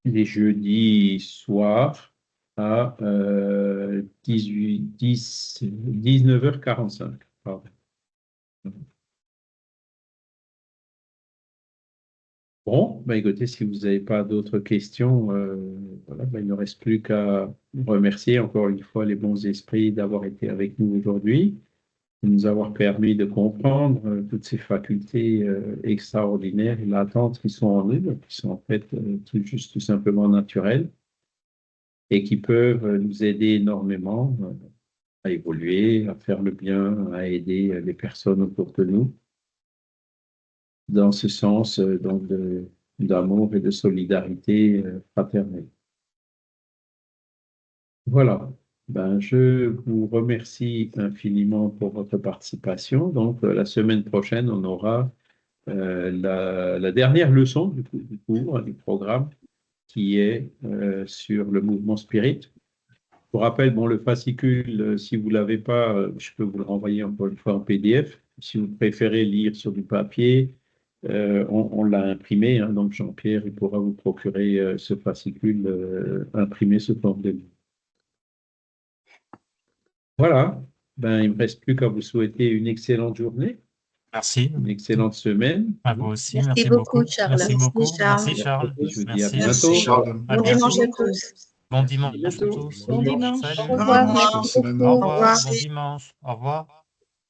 jeudis soirs à 19h45. Pardon. Bon, écoutez, si vous n'avez pas d'autres questions, voilà, il ne reste plus qu'à remercier encore une fois les bons esprits d'avoir été avec nous aujourd'hui, de nous avoir permis de comprendre toutes ces facultés extraordinaires et latentes qui sont en nous, qui sont en fait tout simplement naturelles et qui peuvent nous aider énormément à évoluer, à faire le bien, à aider les personnes autour de nous dans ce sens donc d'amour et de solidarité fraternelle. Voilà. Je vous remercie infiniment pour votre participation. Donc, la semaine prochaine, on aura la dernière leçon du cours, du programme, qui est sur le mouvement spirit. Je vous rappelle, le fascicule, si vous ne l'avez pas, je peux vous le renvoyer encore une fois en PDF. Si vous préférez lire sur du papier, on l'a imprimé, hein, donc Jean-Pierre il pourra vous procurer ce fascicule imprimé sous forme de livre. Voilà, il ne me reste plus qu'à vous souhaiter une excellente journée. Merci. Une excellente semaine. À vous aussi. Merci beaucoup, Charles. Merci beaucoup. Merci, Charles. Je vous dis à Merci. bientôt. Bon dimanche à tous. Bon dimanche à tous. Bon dimanche. Salut. Au revoir. Au revoir. Bon dimanche. Au revoir.